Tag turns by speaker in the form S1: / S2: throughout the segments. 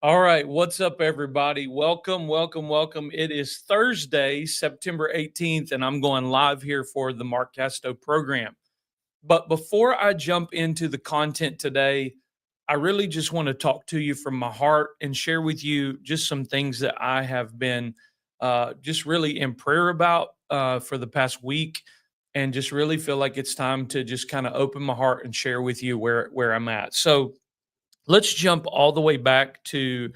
S1: All right, what's up, everybody? Welcome, welcome, welcome. It is Thursday, September 18th, and I'm going live here for the Mark Casto program. But before I jump into the content today, I really just want to talk to you from my heart and share with you just some things that I have been just really in prayer about for the past week, and just really feel like it's time to just kind of open my heart and share with you where I'm at. So let's jump all the way back to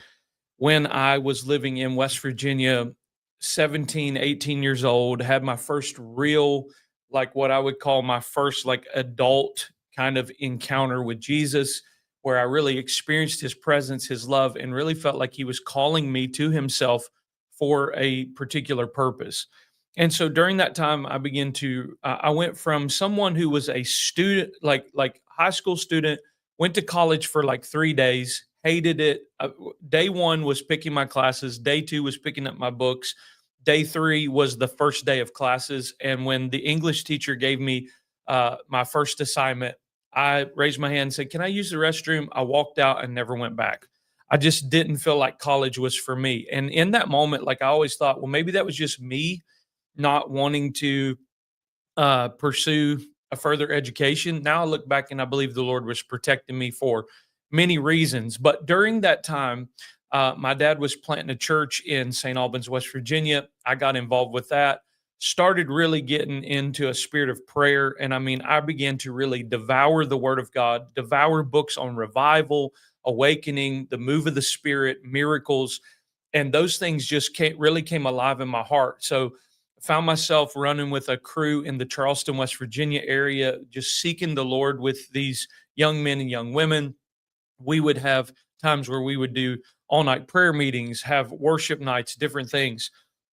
S1: when I was living in West Virginia, 17, 18 years old, had my first real, like what I would call my first like adult kind of encounter with Jesus, where I really experienced his presence, his love, and really felt like he was calling me to himself for a particular purpose. And so during that time, I began to, I went from someone who was a student, like high school student, went to college for like 3 days, hated it. Day one was picking my classes. Day two was picking up my books. Day three was the first day of classes. And when the English teacher gave me my first assignment, I raised my hand and said, "Can I use the restroom?" I walked out and never went back. I just didn't feel like college was for me. And in that moment, like I always thought, well, maybe that was just me not wanting to pursue a further education. Now I look back and I believe the Lord was protecting me for many reasons. But during that time, my dad was planting a church in St. Albans, West Virginia. I got involved with that, started really getting into a spirit of prayer. And I mean, I began to really devour the Word of God, devour books on revival, awakening, the move of the Spirit, miracles. And those things just really came alive in my heart. So found myself running with a crew in the Charleston, West Virginia area, just seeking the Lord with these young men and young women. We would have times where we would do all night prayer meetings, have worship nights, different things.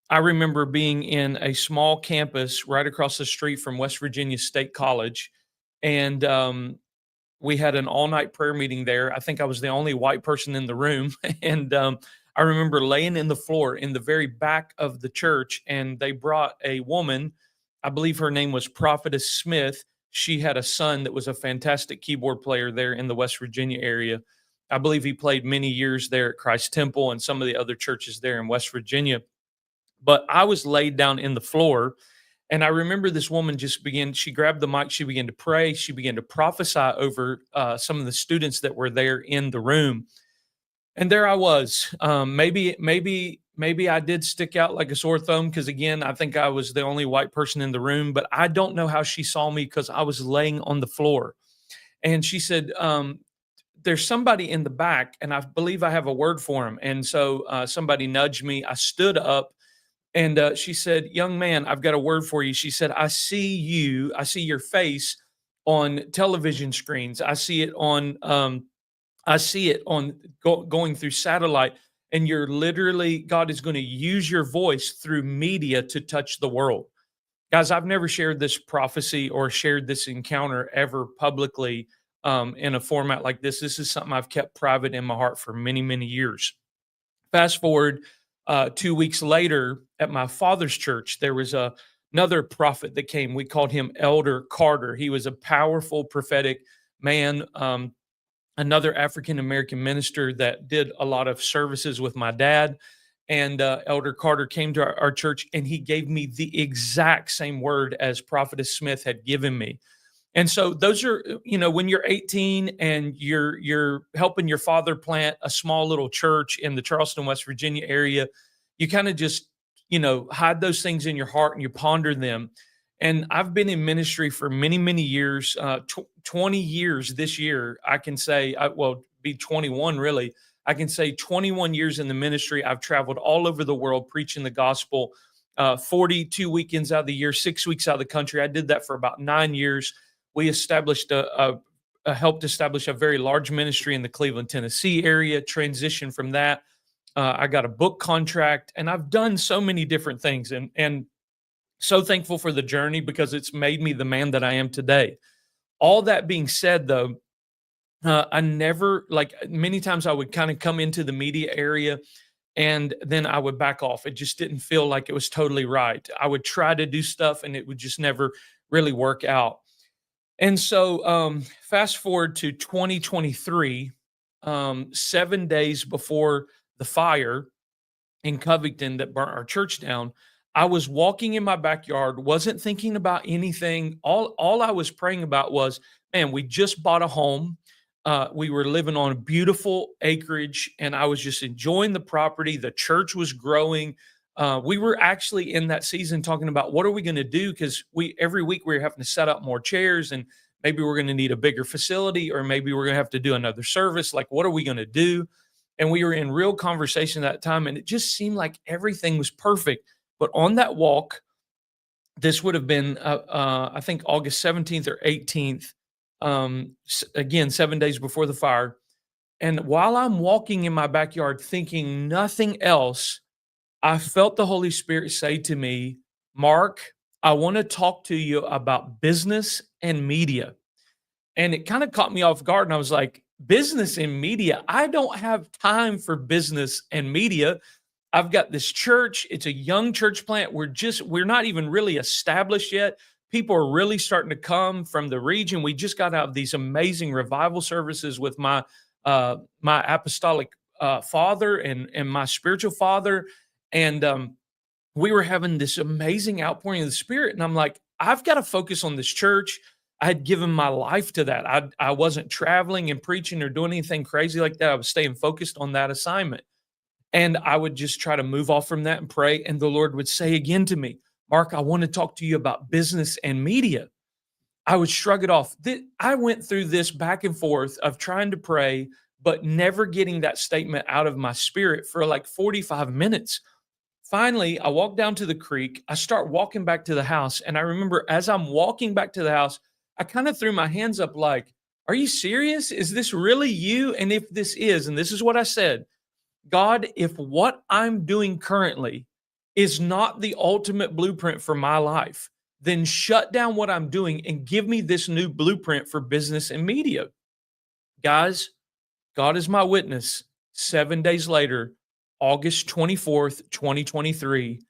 S1: I remember being in a small campus right across the street from West Virginia State College. And we had an all night prayer meeting there. I think I was the only white person in the room. And I remember laying in the floor in the very back of the church, and they brought a woman. I believe her name was Prophetess Smith. She had a son that was a fantastic keyboard player there in the West Virginia area. I believe he played many years there at Christ Temple and some of the other churches there in West Virginia. But I was laid down in the floor, and I remember this woman she grabbed the mic, she began to pray, she began to prophesy over some of the students that were there in the room. And there I was. Maybe I did stick out like a sore thumb because, again, I think I was the only white person in the room, but I don't know how she saw me because I was laying on the floor. And she said, "There's somebody in the back, and I believe I have a word for him." And so somebody nudged me. I stood up, and she said, "Young man, I've got a word for you." She said, I see your face on television screens. I see it on going through satellite, and you're literally, God is going to use your voice through media to touch the world. Guys, I've never shared this prophecy or shared this encounter ever publicly in a format like this. This is something I've kept private in my heart for many, many years. Fast forward 2 weeks later at my father's church, there was another prophet that came. We called him Elder Carter. He was a powerful prophetic man, another African American minister that did a lot of services with my dad. And Elder Carter came to our church, and he gave me the exact same word as Prophetess Smith had given me. And so those are, when you're 18 and you're helping your father plant a small little church in the Charleston, West Virginia area, you kind of just, hide those things in your heart and you ponder them. And I've been in ministry for many, many years, 20 years this year. I can say, be 21 really. I can say 21 years in the ministry. I've traveled all over the world preaching the gospel, 42 weekends out of the year, 6 weeks out of the country. I did that for about 9 years. We established helped establish a very large ministry in the Cleveland, Tennessee area, transitioned from that. I got a book contract, and I've done so many different things, and so thankful for the journey because it's made me the man that I am today. All that being said, though, I never, like many times I would kind of come into the media area and then I would back off. It just didn't feel like it was totally right. I would try to do stuff and it would just never really work out. And so fast forward to 2023, 7 days before the fire in Covington that burnt our church down. I was walking in my backyard, wasn't thinking about anything. All I was praying about was, man, we just bought a home. We were living on a beautiful acreage, and I was just enjoying the property. The church was growing. We were actually in that season talking about what are we going to do, because we every week we were having to set up more chairs, and maybe we're going to need a bigger facility, or maybe we're going to have to do another service. Like, what are we going to do? And we were in real conversation at that time, and it just seemed like everything was perfect. But on that walk, this would have been, I think, August 17th or 18th, again, 7 days before the fire. And while I'm walking in my backyard thinking nothing else, I felt the Holy Spirit say to me, Mark, I want to talk to you about business and media. And it kind of caught me off guard. And I was like, business and media? I don't have time for business and media. I've got this church. It's a young church plant. We're not even really established yet. People are really starting to come from the region. We just got out of these amazing revival services with my apostolic father and my spiritual father. And we were having this amazing outpouring of the Spirit. And I'm like, I've got to focus on this church. I had given my life to that. I wasn't traveling and preaching or doing anything crazy like that. I was staying focused on that assignment. And I would just try to move off from that and pray. And the Lord would say again to me, Mark, I want to talk to you about business and media. I would shrug it off. I went through this back and forth of trying to pray, but never getting that statement out of my spirit for like 45 minutes. Finally, I walk down to the creek. I start walking back to the house. And I remember as I'm walking back to the house, I kind of threw my hands up like, are you serious? Is this really you? And if this is, and this is what I said, God, if what I'm doing currently is not the ultimate blueprint for my life, then shut down what I'm doing and give me this new blueprint for business and media. Guys, God is my witness. 7 days later, August 24th, 2023,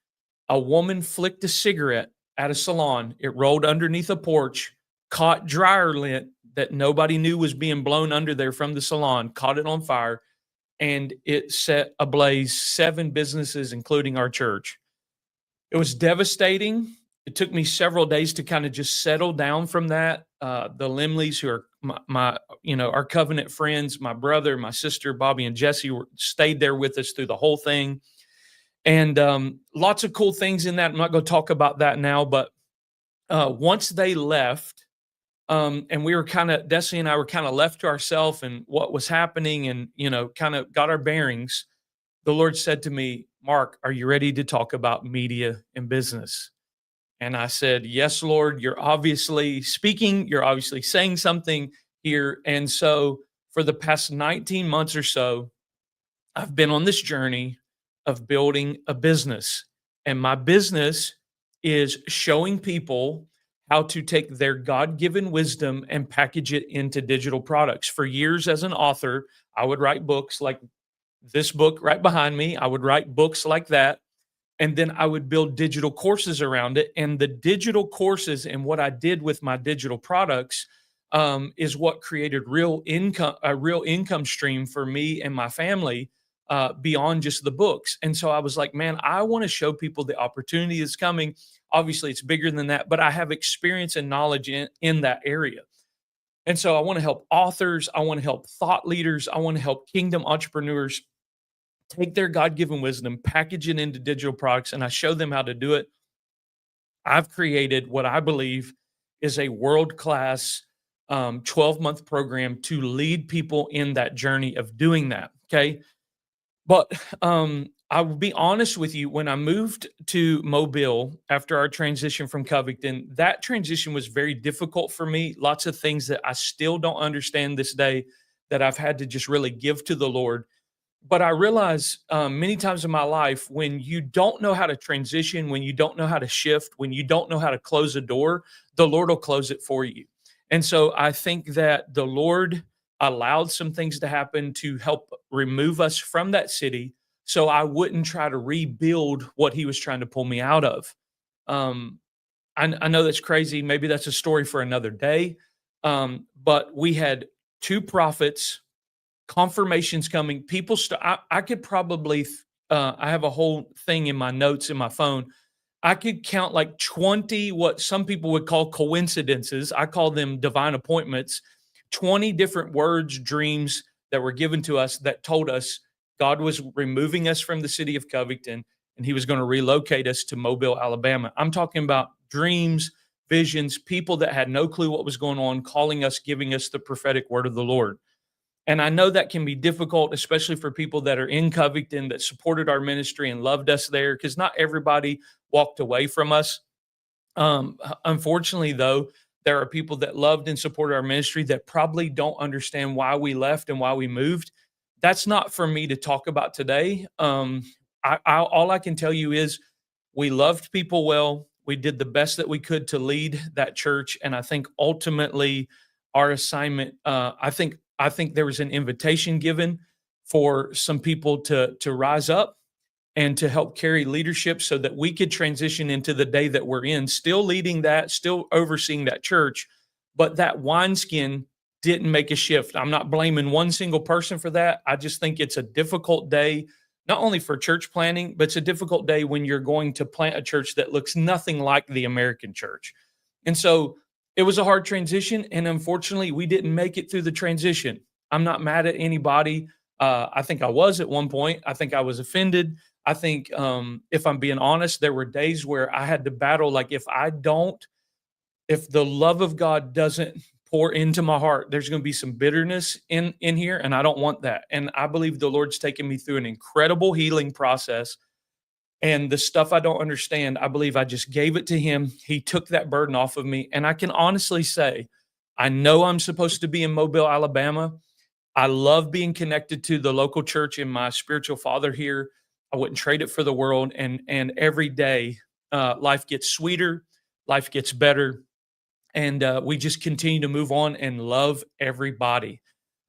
S1: a woman flicked a cigarette at a salon. It rolled underneath a porch, caught dryer lint that nobody knew was being blown under there from the salon, caught it on fire, and it set ablaze 7 businesses, including our church. It was devastating. It took me several days to kind of just settle down from that. The Limleys, who are our covenant friends, my brother, my sister, Bobby and Jesse, stayed there with us through the whole thing. And lots of cool things in that. I'm not going to talk about that now, but once they left, and we were Destiny and I were kind of left to ourselves and what was happening, and, kind of got our bearings. The Lord said to me, Mark, are you ready to talk about media and business? And I said, yes, Lord, you're obviously speaking. You're obviously saying something here. And so for the past 19 months or so, I've been on this journey of building a business. And my business is showing people how to take their God-given wisdom and package it into digital products. For years as an author, I would write books like this book right behind me. I would write books like that. And then I would build digital courses around it. And the digital courses and what I did with my digital products is what created a real income stream for me and my family beyond just the books. And so I was like, man, I want to show people the opportunity that's coming. Obviously, it's bigger than that, but I have experience and knowledge in that area. And so I want to help authors. I want to help thought leaders. I want to help kingdom entrepreneurs take their God-given wisdom, package it into digital products, and I show them how to do it. I've created what I believe is a world-class 12-month program to lead people in that journey of doing that, okay? But I will be honest with you, when I moved to Mobile after our transition from Covington, that transition was very difficult for me. Lots of things that I still don't understand this day that I've had to just really give to the Lord. But I realize many times in my life, when you don't know how to transition, when you don't know how to shift, when you don't know how to close a door, the Lord will close it for you. And so I think that the Lord allowed some things to happen to help remove us from that city so I wouldn't try to rebuild what he was trying to pull me out of. Um, I know that's crazy. Maybe that's a story for another day. But we had 2 prophets confirmation's coming. I could probably, I have a whole thing in my notes in my phone. I could count like 20 what some people would call coincidences. I call them divine appointments. 20 different words, dreams that were given to us that told us God was removing us from the city of Covington and he was going to relocate us to Mobile, Alabama. I'm talking about dreams, visions, people that had no clue what was going on, calling us, giving us the prophetic word of the Lord. And I know that can be difficult, especially for people that are in Covington that supported our ministry and loved us there, because not everybody walked away from us. Unfortunately, though, there are people that loved and supported our ministry that probably don't understand why we left and why we moved. That's not for me to talk about today. All I can tell you is we loved people well. We did the best that we could to lead that church, and I think ultimately our assignment. I think there was an invitation given for some people to rise up and to help carry leadership so that we could transition into the day that we're in, still leading that, still overseeing that church. But that wineskin didn't make a shift. I'm not blaming one single person for that. I just think it's a difficult day, not only for church planning, but it's a difficult day when you're going to plant a church that looks nothing like the American church. And so it was a hard transition. And unfortunately, we didn't make it through the transition. I'm not mad at anybody. I think I was at one point. I think I was offended. I think, if I'm being honest, there were days where I had to battle. Like if the love of God doesn't pour into my heart, there's going to be some bitterness in here, and I don't want that. And I believe the Lord's taken me through an incredible healing process. And the stuff I don't understand, I believe I just gave it to Him. He took that burden off of me, and I can honestly say, I know I'm supposed to be in Mobile, Alabama. I love being connected to the local church and my spiritual father here. I wouldn't trade it for the world. And every day, life gets sweeter, life gets better, and we just continue to move on and love everybody.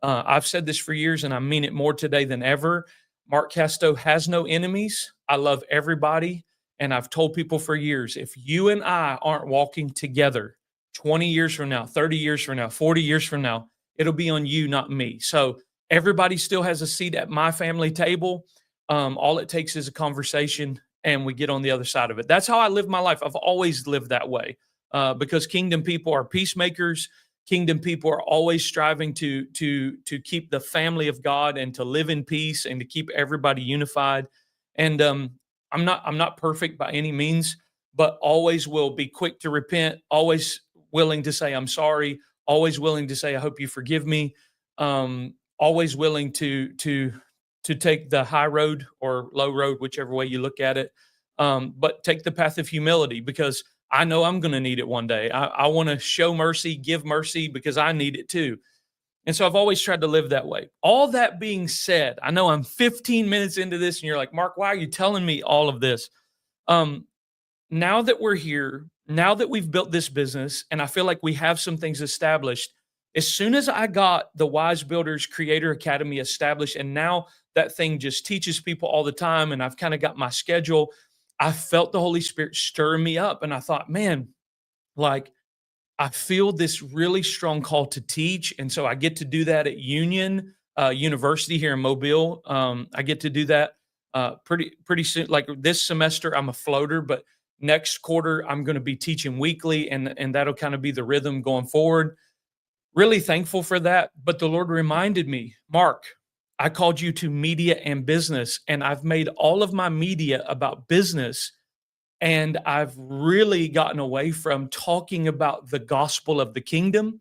S1: I've said this for years, and I mean it more today than ever. Mark Casto has no enemies. I love everybody, and I've told people for years, if you and I aren't walking together 20 years from now, 30 years from now, 40 years from now, it'll be on you, not me. So everybody still has a seat at my family table. All it takes is a conversation, and we get on the other side of it. That's how I live my life. I've always lived that way, because kingdom people are peacemakers. Kingdom people are always striving to keep the family of God and to live in peace and to keep everybody unified. And I'm not perfect by any means, but always will be quick to repent. Always willing to say I'm sorry. Always willing to say I hope you forgive me. Always willing to take the high road or low road, whichever way you look at it. But take the path of humility, because I know I'm going to need it one day. I want to show mercy, give mercy, because I need it too. And so I've always tried to live that way. All that being said, I know I'm 15 minutes into this and you're like, Mark, why are you telling me all of this? Now that we're here, now that we've built this business, and I feel like we have some things established, as soon as I got the Wise Builders Creator Academy established, and now that thing just teaches people all the time, and I've kind of got my schedule, I felt the Holy Spirit stir me up. And I thought, man, like, I feel this really strong call to teach. And so I get to do that at Union University here in Mobile. I get to do that pretty soon. Like this semester, I'm a floater, but next quarter, I'm going to be teaching weekly, and that'll kind of be the rhythm going forward. Really thankful for that. But the Lord reminded me, Mark, I called you to media and business, and I've made all of my media about business. And I've really gotten away from talking about the gospel of the kingdom.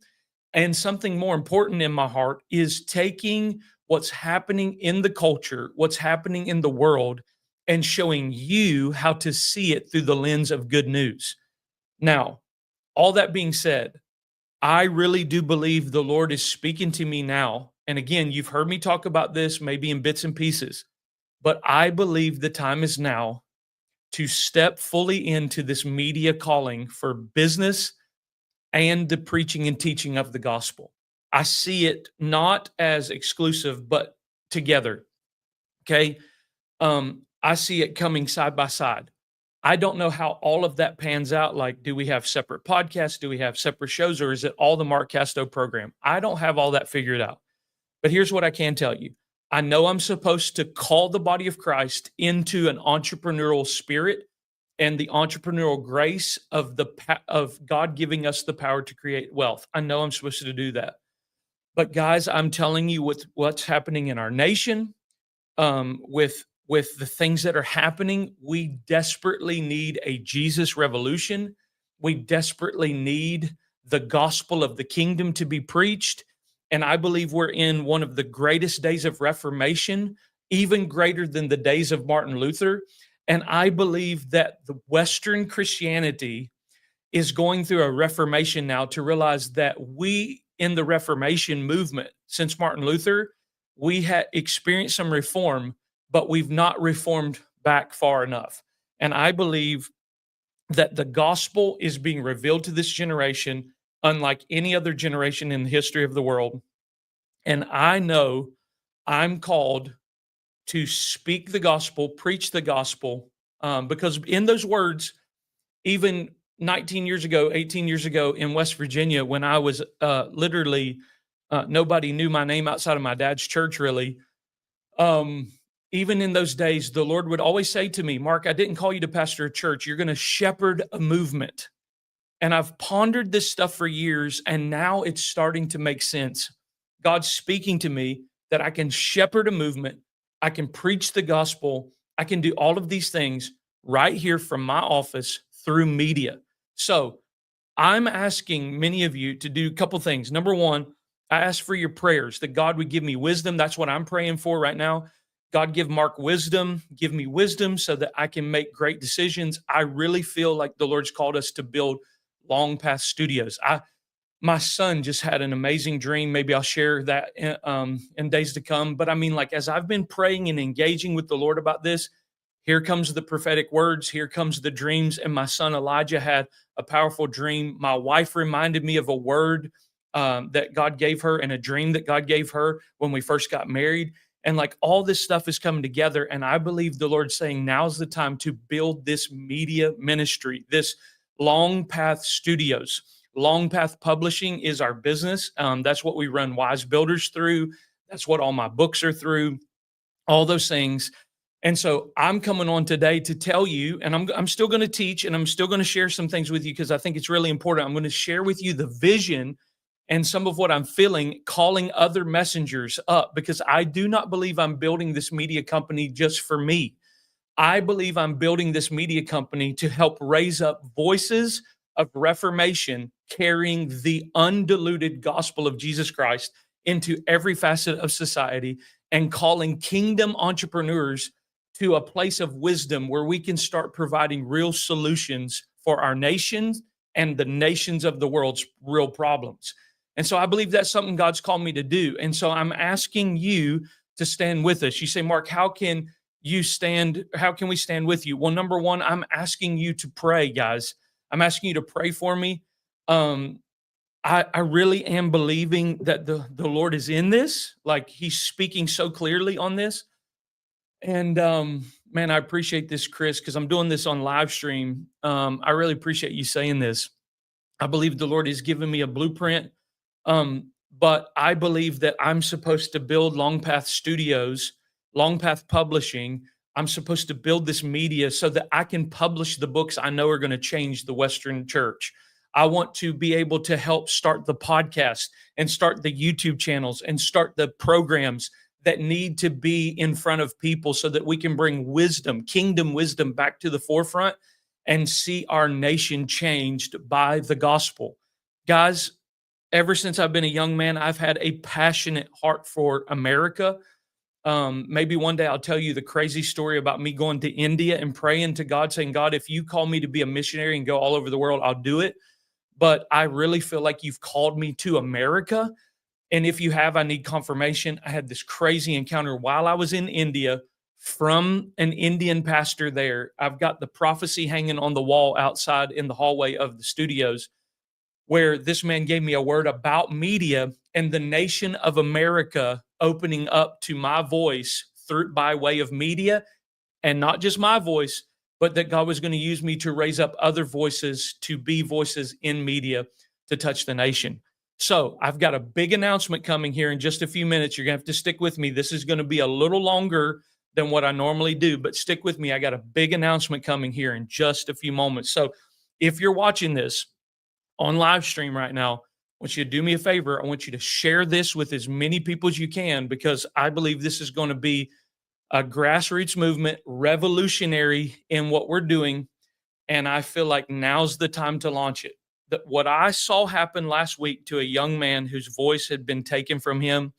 S1: And something more important in my heart is taking what's happening in the culture, what's happening in the world, and showing you how to see it through the lens of good news. Now, all that being said, I really do believe the Lord is speaking to me now. And again, you've heard me talk about this maybe in bits and pieces, but I believe the time is now to step fully into this media calling for business and the preaching and teaching of the gospel. I see it not as exclusive, but together. Okay. I see it coming side by side. I don't know how all of that pans out. Like, do we have separate podcasts? Do we have separate shows, or is it all the Mark Casto program? I don't have all that figured out. But here's what I can tell you. I know I'm supposed to call the body of Christ into an entrepreneurial spirit and the entrepreneurial grace of of God giving us the power to create wealth. I know I'm supposed to do that. But guys, I'm telling you, with what's happening in our nation, with the things that are happening, we desperately need a Jesus revolution. We desperately need the gospel of the kingdom to be preached. And I believe we're in one of the greatest days of reformation, even greater than the days of Martin Luther. And I believe that the Western Christianity is going through a reformation now to realize that we in the Reformation movement, since Martin Luther, we had experienced some reform, but we've not reformed back far enough. And I believe that the gospel is being revealed to this generation unlike any other generation in the history of the world. And I know I'm called to speak the gospel, preach the gospel, because in those words, even 19 years ago, 18 years ago in West Virginia, when I was literally nobody knew my name outside of my dad's church, really. Even in those days, the Lord would always say to me, Mark, I didn't call you to pastor a church. You're going to shepherd a movement. And I've pondered this stuff for years, and now it's starting to make sense. God's speaking to me that I can shepherd a movement. I can preach the gospel. I can do all of these things right here from my office through media. So I'm asking many of you to do a couple things. Number one, I ask for your prayers that God would give me wisdom. That's what I'm praying for right now. God, give Mark wisdom, give me wisdom so that I can make great decisions. I really feel like the Lord's called us to build Long Path Studios. My son just had an amazing dream. Maybe I'll share that in days to come. But I mean, like, as I've been praying and engaging with the Lord about this, here comes the prophetic words. Here comes the dreams. And my son Elijah had a powerful dream. My wife reminded me of a word that God gave her and a dream that God gave her when we first got married. And like all this stuff is coming together. And I believe the Lord's saying now's the time to build this media ministry, this Long Path Studios. Long Path Publishing is our business. That's what we run Wise Builders through. That's what all my books are through, all those things. And so I'm coming on today to tell you, and I'm still going to teach, and I'm still going to share some things with you because I think it's really important. I'm going to share with you the vision and some of what I'm feeling, calling other messengers up, because I do not believe I'm building this media company just for me. I believe I'm building this media company to help raise up voices of reformation, carrying the undiluted gospel of Jesus Christ into every facet of society and calling kingdom entrepreneurs to a place of wisdom where we can start providing real solutions for our nations and the nations of the world's real problems. And so I believe that's something God's called me to do. And so I'm asking you to stand with us. You say, Mark, how can you stand? How can we stand with you? Well, number one, I'm asking you to pray, guys. I'm asking you to pray for me. I really am believing that the Lord is in this. Like, he's speaking so clearly on this. And man, I appreciate this, Chris, because I'm doing this on live stream. I really appreciate you saying this. I believe the Lord has given me a blueprint. But I believe that I'm supposed to build Long Path Studios, Long Path Publishing. I'm supposed to build this media so that I can publish the books I know are going to change the Western church. I want to be able to help start the podcast and start the YouTube channels and start the programs that need to be in front of people so that we can bring wisdom, kingdom wisdom, back to the forefront and see our nation changed by the gospel. Guys, ever since I've been a young man, I've had a passionate heart for America. Maybe one day I'll tell you the crazy story about me going to India and praying to God, saying, God, if you call me to be a missionary and go all over the world, I'll do it. But I really feel like you've called me to America. And if you have, I need confirmation. I had this crazy encounter while I was in India from an Indian pastor there. I've got the prophecy hanging on the wall outside in the hallway of the studios, where this man gave me a word about media and the nation of America opening up to my voice through by way of media, and not just my voice, but that God was going to use me to raise up other voices to be voices in media to touch the nation. So I've got a big announcement coming here in just a few minutes. You're going to have to stick with me. This is going to be a little longer than what I normally do, but stick with me. I got a big announcement coming here in just a few moments. So if you're watching this on live stream right now, I want you to do me a favor. I want you to share this with as many people as you can, because I believe this is going to be a grassroots movement, revolutionary in what we're doing. And I feel like now's the time to launch it. What I saw happen last week to a young man whose voice had been taken from him,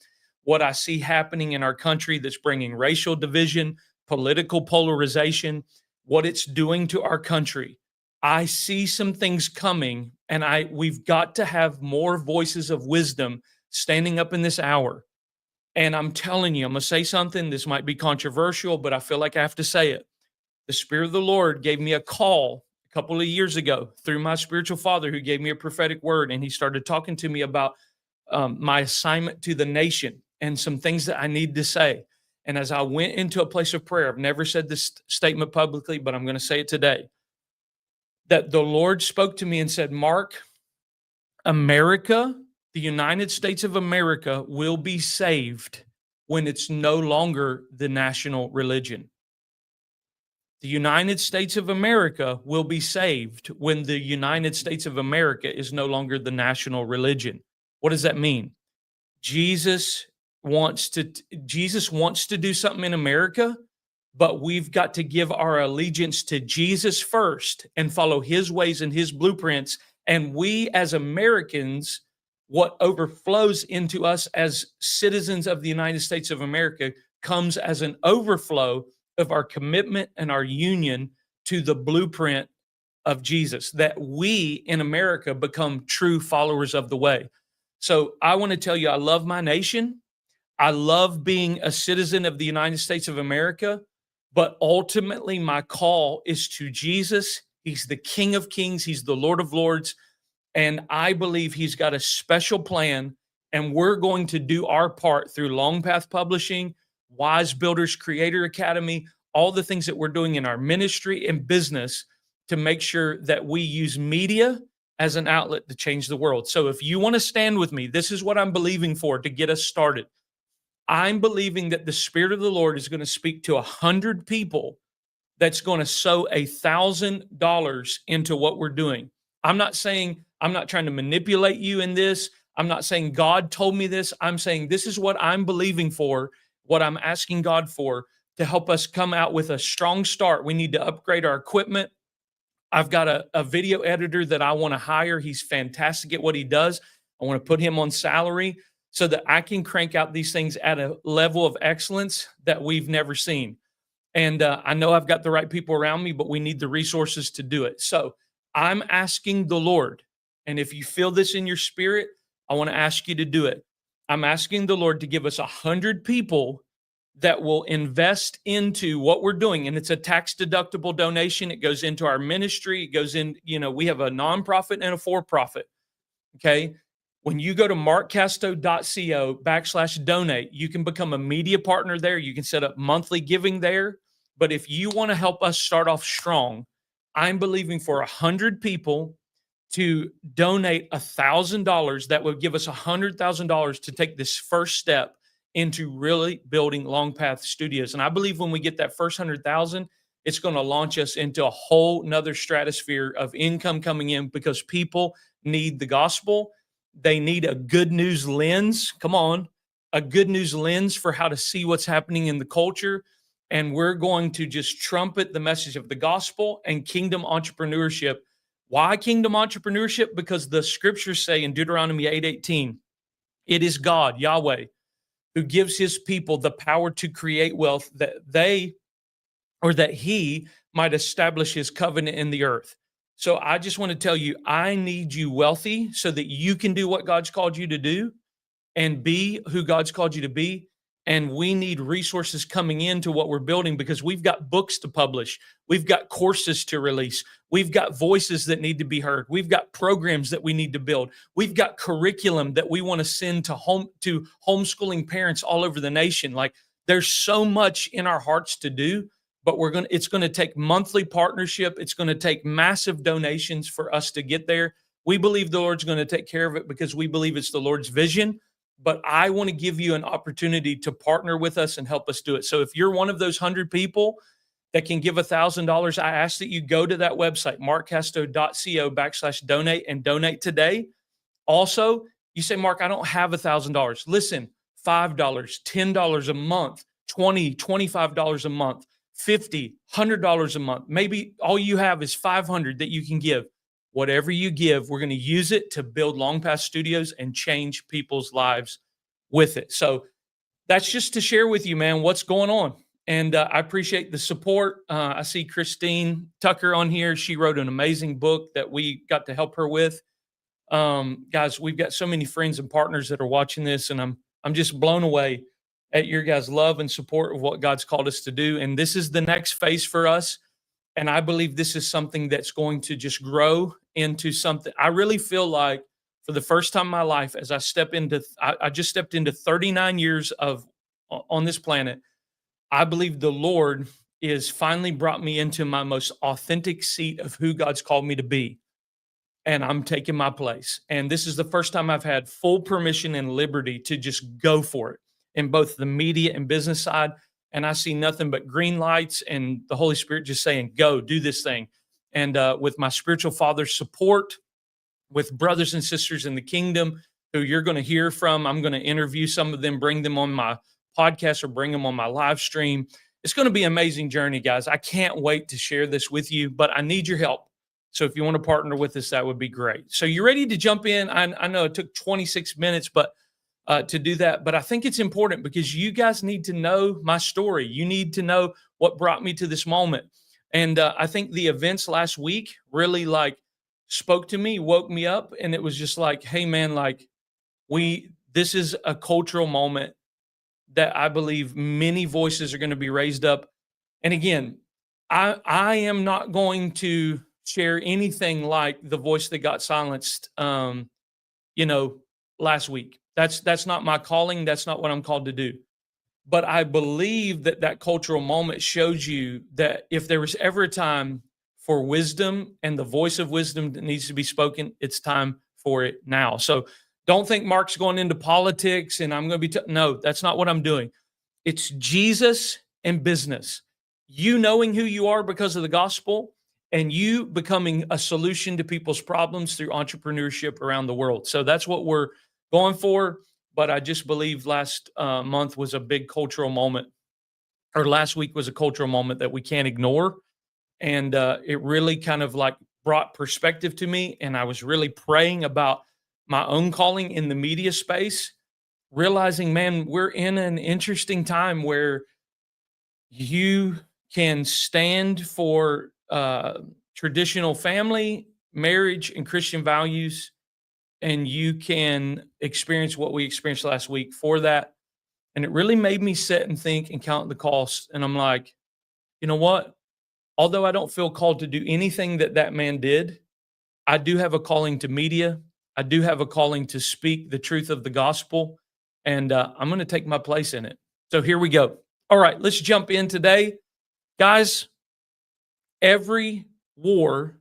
S1: what I see happening in our country that's bringing racial division, political polarization, what it's doing to our country. I see some things coming, and we've got to have more voices of wisdom standing up in this hour. And I'm telling you, I'm going to say something. This might be controversial, but I feel like I have to say it. The Spirit of the Lord gave me a call a couple of years ago through my spiritual father, who gave me a prophetic word. And he started talking to me about my assignment to the nation and some things that I need to say. And as I went into a place of prayer, I've never said this statement publicly, but I'm going to say it today, that the Lord spoke to me and said, Mark, America, the United States of America, will be saved when it's no longer the national religion. The United States of America will be saved when the United States of America is no longer the national religion. What does that mean? Jesus wants to do something in America, but we've got to give our allegiance to Jesus first and follow his ways and his blueprints. And we as Americans, what overflows into us as citizens of the United States of America comes as an overflow of our commitment and our union to the blueprint of Jesus, that we in America become true followers of the way. So I want to tell you, I love my nation. I love being a citizen of the United States of America, but ultimately my call is to Jesus. He's the King of Kings. He's the Lord of Lords. And I believe he's got a special plan, and we're going to do our part through Long Path Publishing, Wise Builders Creator Academy, all the things that we're doing in our ministry and business to make sure that we use media as an outlet to change the world. So if you want to stand with me, this is what I'm believing for to get us started. I'm believing that the Spirit of the Lord is going to speak to 100 people that's going to sow $1,000 into what we're doing. I'm not trying to manipulate you in this. I'm not saying God told me this. I'm saying this is what I'm believing for, what I'm asking God for to help us come out with a strong start. We need to upgrade our equipment. I've got a video editor that I want to hire. He's fantastic at what he does. I want to put him on salary so that I can crank out these things at a level of excellence that we've never seen. And I know I've got the right people around me, but we need the resources to do it. So I'm asking the Lord, and if you feel this in your spirit, I want to ask you to do it. I'm asking the Lord to give us 100 people that will invest into what we're doing. And it's a tax deductible donation. It goes into our ministry. It goes in, we have a nonprofit and a for-profit. Okay. When you go to markcasto.co/donate, you can become a media partner there. You can set up monthly giving there. But if you want to help us start off strong, I'm believing for 100 people to donate $1,000. That would give us $100,000 to take this first step into really building Long Path Studios. And I believe when we get that first 100,000, it's going to launch us into a whole nother stratosphere of income coming in, because people need the gospel. They need a good news lens. Come on, a good news lens for how to see what's happening in the culture. And we're going to just trumpet the message of the gospel and kingdom entrepreneurship. Why kingdom entrepreneurship? Because the scriptures say in Deuteronomy 8:18, it is God, Yahweh, who gives his people the power to create wealth that he might establish his covenant in the earth. So I just want to tell you, I need you wealthy so that you can do what God's called you to do and be who God's called you to be. And we need resources coming into what we're building, because we've got books to publish. We've got courses to release. We've got voices that need to be heard. We've got programs that we need to build. We've got curriculum that we want to send to homeschooling parents all over the nation. Like, there's so much in our hearts to do, but it's going to take monthly partnership. It's going to take massive donations for us to get there. We believe the Lord's going to take care of it because we believe it's the Lord's vision. But I want to give you an opportunity to partner with us and help us do it. So if you're one of those 100 people that can give $1,000, I ask that you go to that website, markcasto.co/donate, and donate today. Also, you say, Mark, I don't have $1,000. Listen, $5, $10 a month, $20, $25 a month, $50, $100 a month. Maybe all you have is $500 that you can give. Whatever you give, we're going to use it to build Long Pass Studios and change people's lives with it. So that's just to share with you, man, what's going on. And I appreciate the support. I see Christine Tucker on here. She wrote an amazing book that we got to help her with. Guys, we've got so many friends and partners that are watching this, and I'm just blown away at your guys' love and support of what God's called us to do. And this is the next phase for us. And I believe this is something that's going to just grow into something. I really feel like for the first time in my life, as I just stepped into 39 years on this planet, I believe the Lord is finally brought me into my most authentic seat of who God's called me to be. And I'm taking my place. And this is the first time I've had full permission and liberty to just go for it in both the media and business side. And I see nothing but green lights and the Holy Spirit just saying, go, do this thing. And with my spiritual father's support, with brothers and sisters in the kingdom who you're going to hear from, I'm going to interview some of them, bring them on my podcast or bring them on my live stream. It's going to be an amazing journey, guys. I can't wait to share this with you, but I need your help. So if you want to partner with us, that would be great. So you ready to jump in? I know it took 26 minutes, but to do that. But I think it's important because you guys need to know my story. You need to know what brought me to this moment. And I think the events last week really spoke to me, woke me up. And it was just like, hey man, this is a cultural moment that I believe many voices are going to be raised up. And again, I am not going to share anything like the voice that got silenced, last week. That's not my calling. That's not what I'm called to do. But I believe that cultural moment shows you that if there was ever a time for wisdom and the voice of wisdom that needs to be spoken, it's time for it now. So don't think Mark's going into politics and I'm going to be, no, that's not what I'm doing. It's Jesus and business. You knowing who you are because of the gospel and you becoming a solution to people's problems through entrepreneurship around the world. So that's what we're going for. But I just believe last month was a big cultural moment, or last week was a cultural moment that we can't ignore. And it really kind of brought perspective to me. And I was really praying about my own calling in the media space, realizing, man, we're in an interesting time where you can stand for traditional family, marriage, and Christian values, and you can experience what we experienced last week for that. And it really made me sit and think and count the costs. And I'm like, you know what? Although I don't feel called to do anything that man did, I do have a calling to media. I do have a calling to speak the truth of the gospel. And I'm going to take my place in it. So here we go. All right, let's jump in today. Guys, every war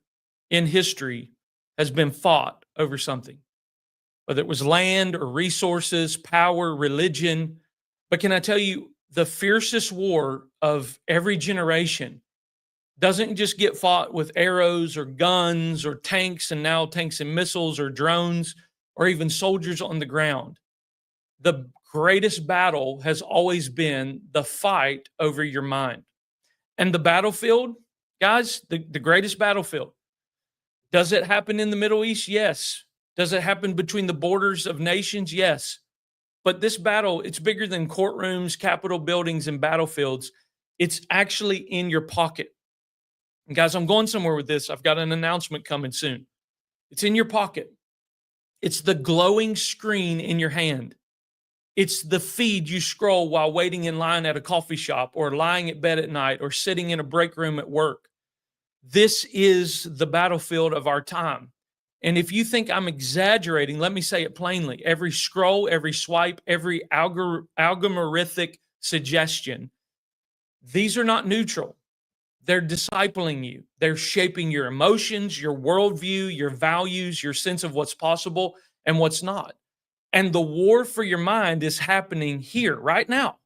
S1: in history has been fought over something, whether it was land or resources, power, religion. But can I tell you, the fiercest war of every generation doesn't just get fought with arrows or guns or tanks, and now tanks and missiles or drones or even soldiers on the ground. The greatest battle has always been the fight over your mind. And the battlefield, guys, the greatest battlefield. Does it happen in the Middle East? Yes. Does it happen between the borders of nations? Yes. But this battle, it's bigger than courtrooms, Capitol buildings, and battlefields. It's actually in your pocket. And guys, I'm going somewhere with this. I've got an announcement coming soon. It's in your pocket. It's the glowing screen in your hand. It's the feed you scroll while waiting in line at a coffee shop or lying at bed at night or sitting in a break room at work. This is the battlefield of our time. And if you think I'm exaggerating, let me say it plainly. Every scroll, every swipe, every algorithmic suggestion, these are not neutral. They're discipling you. They're shaping your emotions, your worldview, your values, your sense of what's possible and what's not. And the war for your mind is happening here right now.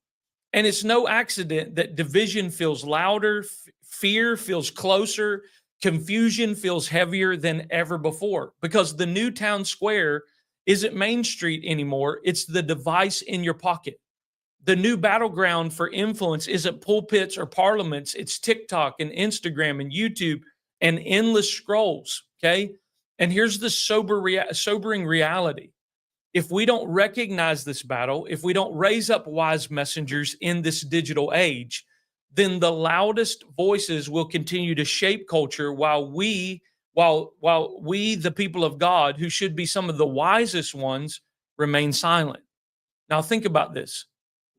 S1: And it's no accident that division feels louder, fear feels closer, confusion feels heavier than ever before, because the new town square isn't Main Street anymore. It's the device in your pocket. The new battleground for influence isn't pulpits or parliaments. It's TikTok and Instagram and YouTube and endless scrolls. Okay. And here's the sobering reality. If we don't recognize this battle, if we don't raise up wise messengers in this digital age, then the loudest voices will continue to shape culture while we, the people of God, who should be some of the wisest ones, remain silent. Now think about this.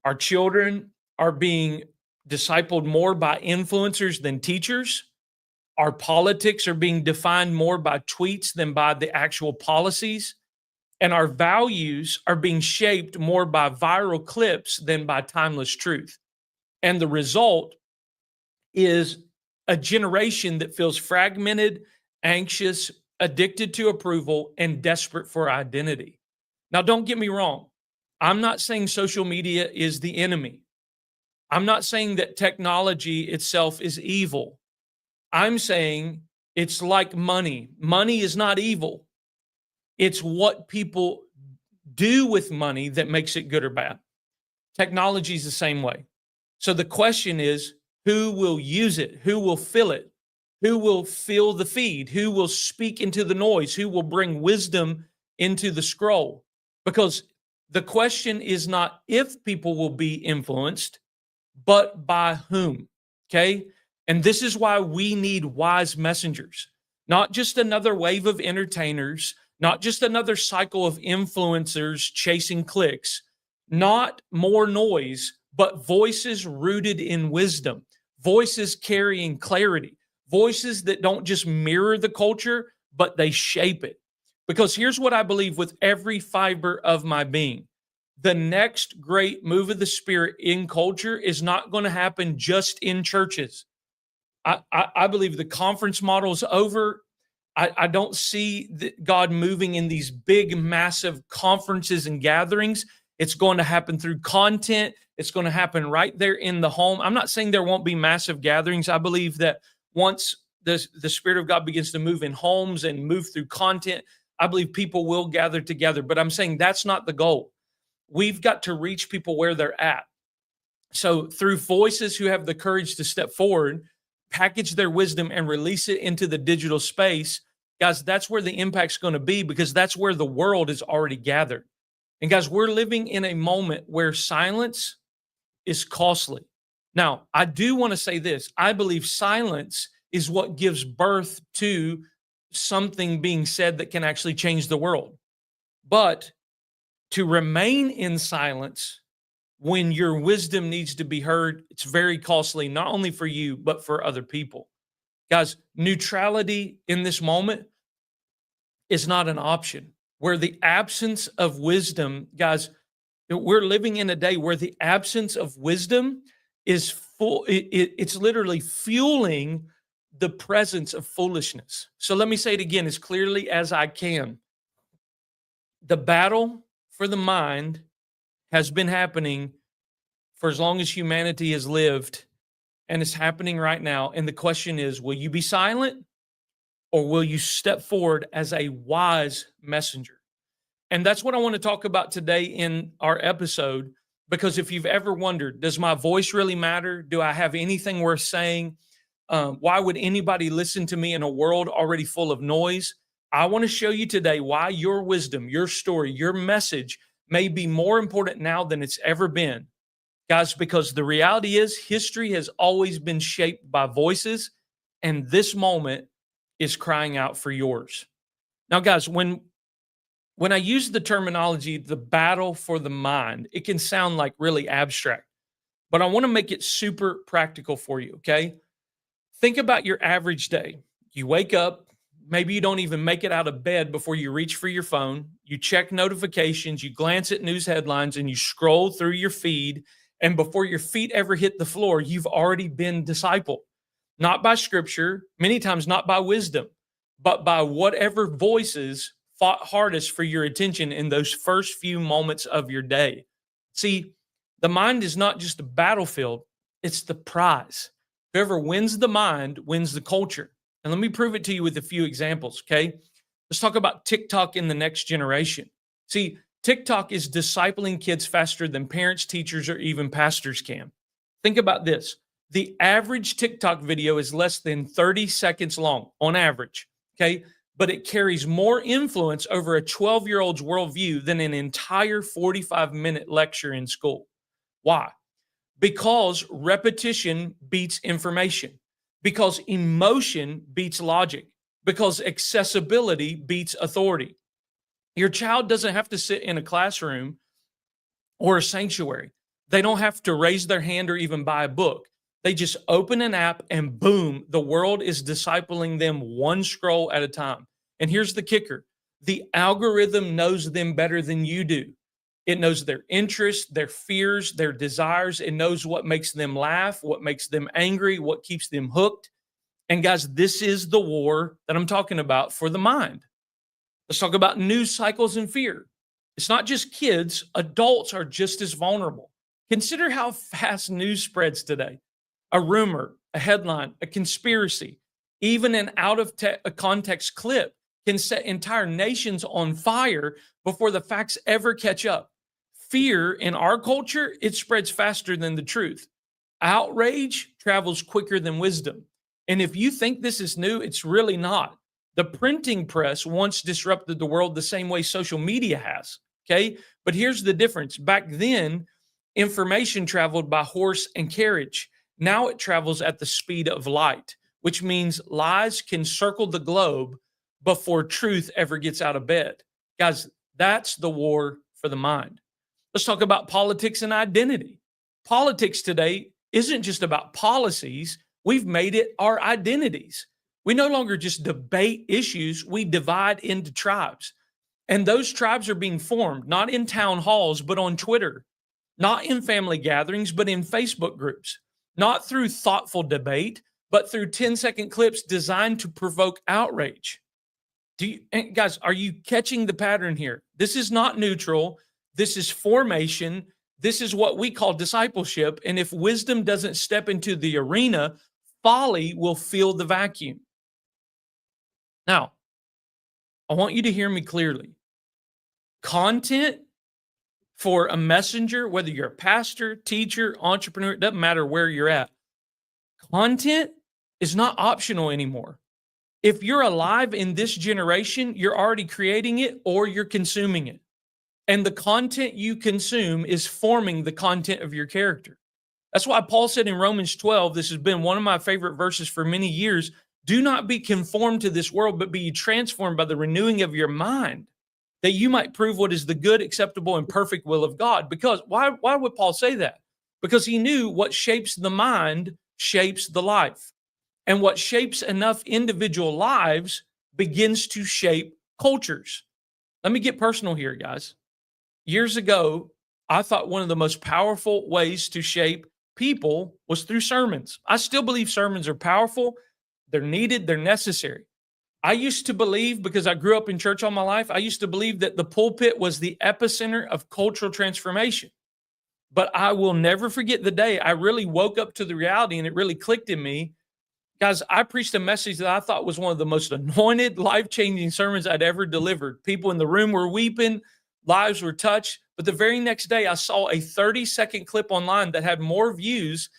S1: Our children are being discipled more by influencers than teachers. Our politics are being defined more by tweets than by the actual policies. And our values are being shaped more by viral clips than by timeless truth. And the result is a generation that feels fragmented, anxious, addicted to approval, and desperate for identity. Now, don't get me wrong. I'm not saying social media is the enemy. I'm not saying that technology itself is evil. I'm saying it's like money. Money is not evil. It's what people do with money that makes it good or bad. Technology is the same way. So the question is, who will use it? Who will fill it? Who will fill the feed? Who will speak into the noise? Who will bring wisdom into the scroll? Because the question is not if people will be influenced, but by whom. Okay. And this is why we need wise messengers, not just another wave of entertainers, not just another cycle of influencers chasing clicks, not more noise, but voices rooted in wisdom, voices carrying clarity, voices that don't just mirror the culture, but they shape it. Because here's what I believe with every fiber of my being. The next great move of the Spirit in culture is not going to happen just in churches. I believe the conference model is over. I don't see God moving in these big, massive conferences and gatherings. It's going to happen through content. It's going to happen right there in the home. I'm not saying there won't be massive gatherings. I believe that once the Spirit of God begins to move in homes and move through content, I believe people will gather together. But I'm saying that's not the goal. We've got to reach people where they're at. So through voices who have the courage to step forward, package their wisdom and release it into the digital space, guys, that's where the impact's going to be, because that's where the world is already gathered. And guys, we're living in a moment where silence is costly. Now, I do want to say this. I believe silence is what gives birth to something being said that can actually change the world. But to remain in silence when your wisdom needs to be heard, it's very costly, not only for you, but for other people. Guys, neutrality in this moment is not an option. Where the absence of wisdom, guys, we're living in a day where the absence of wisdom is full. It's literally fueling the presence of foolishness. So let me say it again as clearly as I can. The battle for the mind has been happening for as long as humanity has lived, and it's happening right now. And the question is, will you be silent, or will you step forward as a wise messenger? And that's what I want to talk about today in our episode, because if you've ever wondered, does my voice really matter? Do I have anything worth saying? Why would anybody listen to me in a world already full of noise? I want to show you today why your wisdom, your story, your message may be more important now than it's ever been. Guys, because the reality is history has always been shaped by voices, and this moment is crying out for yours. Now, guys, when I use the terminology, the battle for the mind, it can sound like really abstract, but I want to make it super practical for you, okay? Think about your average day. You wake up, maybe you don't even make it out of bed before you reach for your phone. You check notifications, you glance at news headlines, and you scroll through your feed. And before your feet ever hit the floor, you've already been discipled. not by scripture, many times not by wisdom, but by whatever voices fought hardest for your attention in those first few moments of your day. See, the mind is not just a battlefield, it's the prize. Whoever wins the mind wins the culture. And let me prove it to you with a few examples, okay? Let's talk about TikTok in the next generation. See, TikTok is discipling kids faster than parents, teachers, or even pastors can. Think about this. The average TikTok video is less than 30 seconds long on average, okay? But it carries more influence over a 12-year-old's worldview than an entire 45-minute lecture in school. Why? Because repetition beats information, because emotion beats logic, because accessibility beats authority. Your child doesn't have to sit in a classroom or a sanctuary. They don't have to raise their hand or even buy a book. They just open an app and boom, the world is discipling them one scroll at a time. And here's the kicker. The algorithm knows them better than you do. It knows their interests, their fears, their desires. It knows what makes them laugh, what makes them angry, what keeps them hooked. And guys, this is the war that I'm talking about for the mind. Let's talk about news cycles and fear. It's not just kids, adults are just as vulnerable. Consider how fast news spreads today. A rumor, a headline, a conspiracy, even an out of context clip can set entire nations on fire before the facts ever catch up. Fear in our culture, it spreads faster than the truth. Outrage travels quicker than wisdom. And if you think this is new, it's really not. The printing press once disrupted the world the same way social media has, okay? But here's the difference. Back then, information traveled by horse and carriage. Now it travels at the speed of light, which means lies can circle the globe before truth ever gets out of bed. Guys, that's the war for the mind. Let's talk about politics and identity. Politics today isn't just about policies. We've made it our identities. We no longer just debate issues, we divide into tribes. And those tribes are being formed, not in town halls, but on Twitter, not in family gatherings, but in Facebook groups, not through thoughtful debate, but through 10-second clips designed to provoke outrage. Guys, are you catching the pattern here? This is not neutral. This is formation. This is what we call discipleship. And if wisdom doesn't step into the arena, folly will fill the vacuum. Now, I want you to hear me clearly. Content for a messenger, whether you're a pastor, teacher, entrepreneur, it doesn't matter where you're at. Content is not optional anymore. If you're alive in this generation, you're already creating it or you're consuming it. And the content you consume is forming the content of your character. That's why Paul said in Romans 12, this has been one of my favorite verses for many years, do not be conformed to this world, but be transformed by the renewing of your mind, that you might prove what is the good, acceptable, and perfect will of God. Because why would Paul say that? Because he knew what shapes the mind shapes the life. And what shapes enough individual lives begins to shape cultures. Let me get personal here, guys. Years ago, I thought one of the most powerful ways to shape people was through sermons. I still believe sermons are powerful. They're needed. They're necessary. I used to believe, because I grew up in church all my life, I used to believe that the pulpit was the epicenter of cultural transformation. But I will never forget the day I really woke up to the reality and it really clicked in me. Guys, I preached a message that I thought was one of the most anointed, life-changing sermons I'd ever delivered. People in the room were weeping, lives were touched. But the very next day, I saw a 30-second clip online that had more views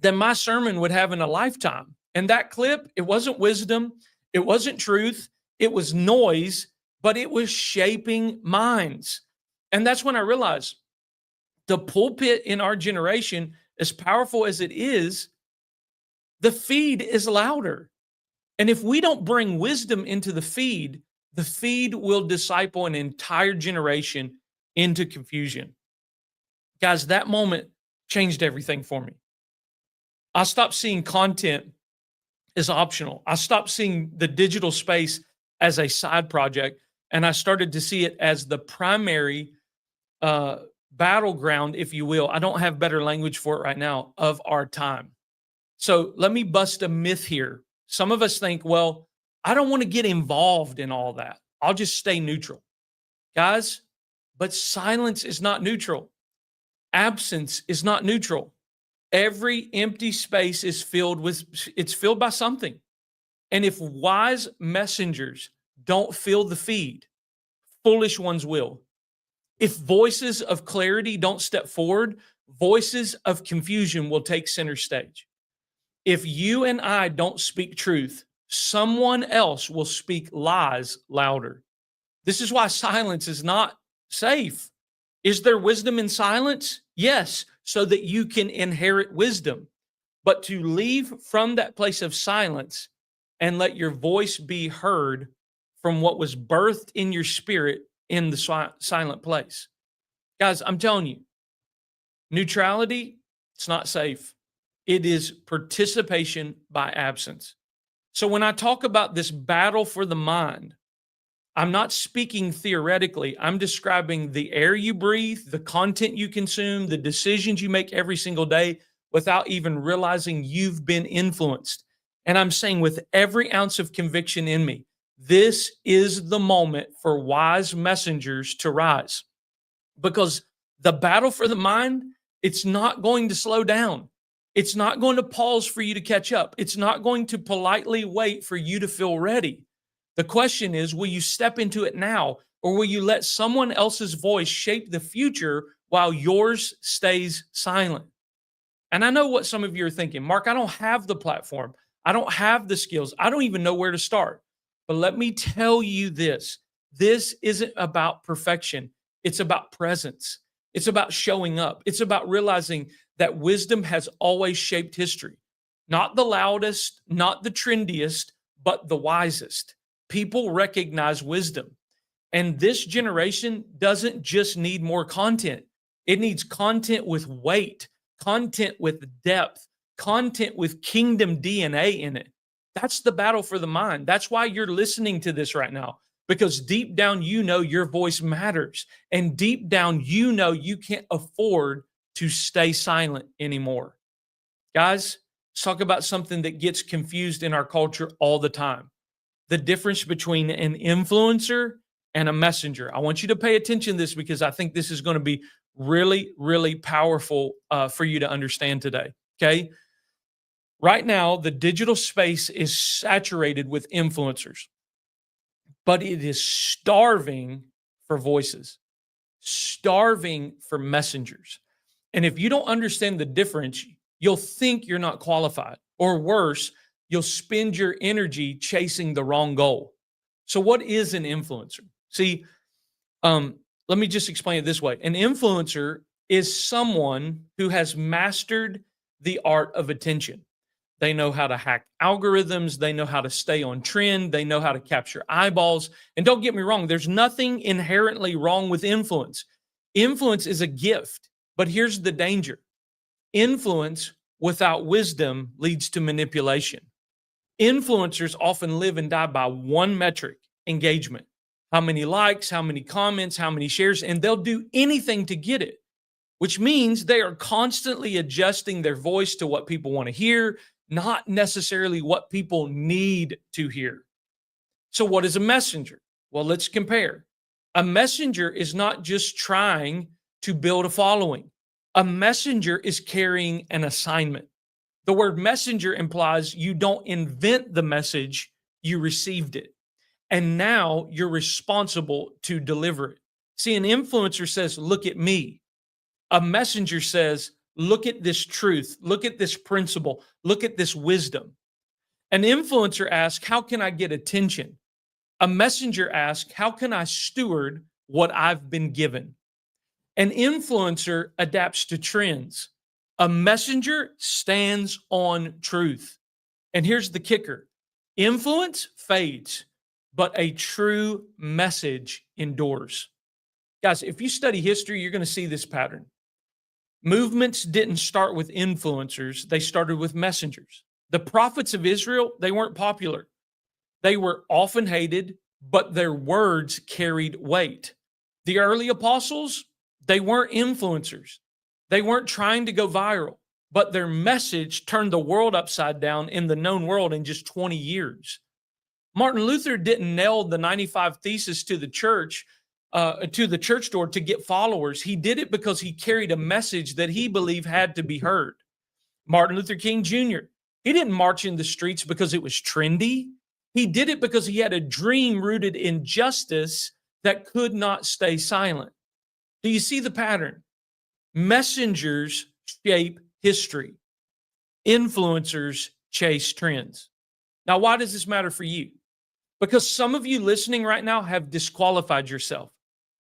S1: than my sermon would have in a lifetime. And that clip, it wasn't wisdom, it wasn't truth, it was noise, but it was shaping minds. And that's when I realized the pulpit in our generation, as powerful as it is, the feed is louder. And if we don't bring wisdom into the feed will disciple an entire generation into confusion. Guys, that moment changed everything for me. I stopped seeing content as optional. I stopped seeing the digital space as a side project, and I started to see it as the primary battleground, if you will. I don't have better language for it right now, of our time. So let me bust a myth here. Some of us think, well, I don't want to get involved in all that. I'll just stay neutral. Guys, but silence is not neutral. Absence is not neutral. Every empty space is it's filled by something. And if wise messengers don't fill the feed, foolish ones will. If voices of clarity don't step forward, voices of confusion will take center stage. If you and I don't speak truth, someone else will speak lies louder. This is why silence is not safe. Is there wisdom in silence? Yes, so that you can inherit wisdom. But to leave from that place of silence and let your voice be heard from what was birthed in your spirit in the silent place. Guys, I'm telling you, neutrality, it's not safe. It is participation by absence. So when I talk about this battle for the mind, I'm not speaking theoretically. I'm describing the air you breathe, the content you consume, the decisions you make every single day without even realizing you've been influenced. And I'm saying with every ounce of conviction in me, this is the moment for wise messengers to rise. Because the battle for the mind, it's not going to slow down. It's not going to pause for you to catch up. It's not going to politely wait for you to feel ready. The question is, will you step into it now, or will you let someone else's voice shape the future while yours stays silent? And I know what some of you are thinking, Mark, I don't have the platform. I don't have the skills. I don't even know where to start. But let me tell you this. This isn't about perfection. It's about presence. It's about showing up. It's about realizing that wisdom has always shaped history. Not the loudest, not the trendiest, but the wisest. People recognize wisdom. And this generation doesn't just need more content. It needs content with weight, content with depth, content with kingdom DNA in it. That's the battle for the mind. That's why you're listening to this right now, because deep down, you know your voice matters. And deep down, you know you can't afford to stay silent anymore. Guys, let's talk about something that gets confused in our culture all the time. The difference between an influencer and a messenger. I want you to pay attention to this because I think this is going to be really, really powerful for you to understand today. Okay. Right now, the digital space is saturated with influencers, but it is starving for voices, starving for messengers. And if you don't understand the difference, you'll think you're not qualified, or worse, you'll spend your energy chasing the wrong goal. So what is an influencer? See, let me just explain it this way. An influencer is someone who has mastered the art of attention. They know how to hack algorithms. They know how to stay on trend. They know how to capture eyeballs. And don't get me wrong, there's nothing inherently wrong with influence. Influence is a gift, but here's the danger. Influence without wisdom leads to manipulation. Influencers often live and die by one metric: engagement. How many likes, how many comments, how many shares, and they'll do anything to get it, which means they are constantly adjusting their voice to what people want to hear, not necessarily what people need to hear. So what is a messenger? Well, let's compare. A messenger is not just trying to build a following. A messenger is carrying an assignment. The word messenger implies you don't invent the message, you received it. And now you're responsible to deliver it. See, an influencer says, look at me. A messenger says, look at this truth. Look at this principle. Look at this wisdom. An influencer asks, how can I get attention? A messenger asks, how can I steward what I've been given? An influencer adapts to trends. A messenger stands on truth. And here's the kicker. Influence fades, but a true message endures. Guys, if you study history, you're going to see this pattern. Movements didn't start with influencers. They started with messengers. The prophets of Israel, they weren't popular. They were often hated, but their words carried weight. The early apostles, they weren't influencers. They weren't trying to go viral. but their message turned the world upside down in the known world in just 20 years. Martin Luther didn't nail the 95 Theses to the church door to get followers. He did it because he carried a message that he believed had to be heard. Martin Luther King Jr., he didn't march in the streets because it was trendy. He did it because he had a dream rooted in justice that could not stay silent. Do you see the pattern? Messengers shape history. Influencers chase trends. Now, why does this matter for you? Because some of you listening right now have disqualified yourself.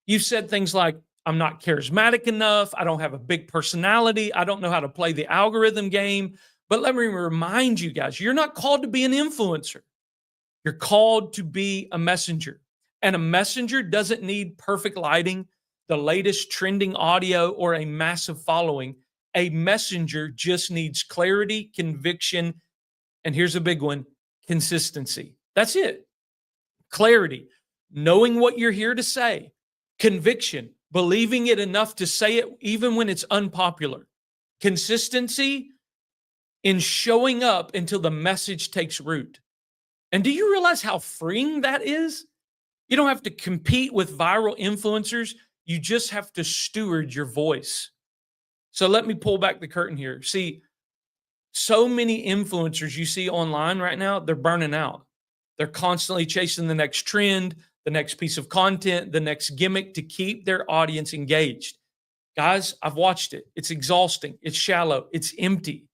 S1: You've said things like, I'm not charismatic enough. I don't have a big personality. I don't know how to play the algorithm game. But let me remind you guys, you're not called to be an influencer. You're called to be a messenger. And a messenger doesn't need perfect lighting, the latest trending audio, or a massive following. A messenger just needs clarity, conviction, and here's a big one, consistency. That's it. Clarity, knowing what you're here to say. Conviction, believing it enough to say it even when it's unpopular. Consistency in showing up until the message takes root. And do you realize how freeing that is? You don't have to compete with viral influencers. You just have to steward your voice. So let me pull back the curtain here. See, so many influencers you see online right now, they're burning out. They're constantly chasing the next trend, the next piece of content, the next gimmick to keep their audience engaged. Guys, I've watched it. It's exhausting. It's shallow. It's empty.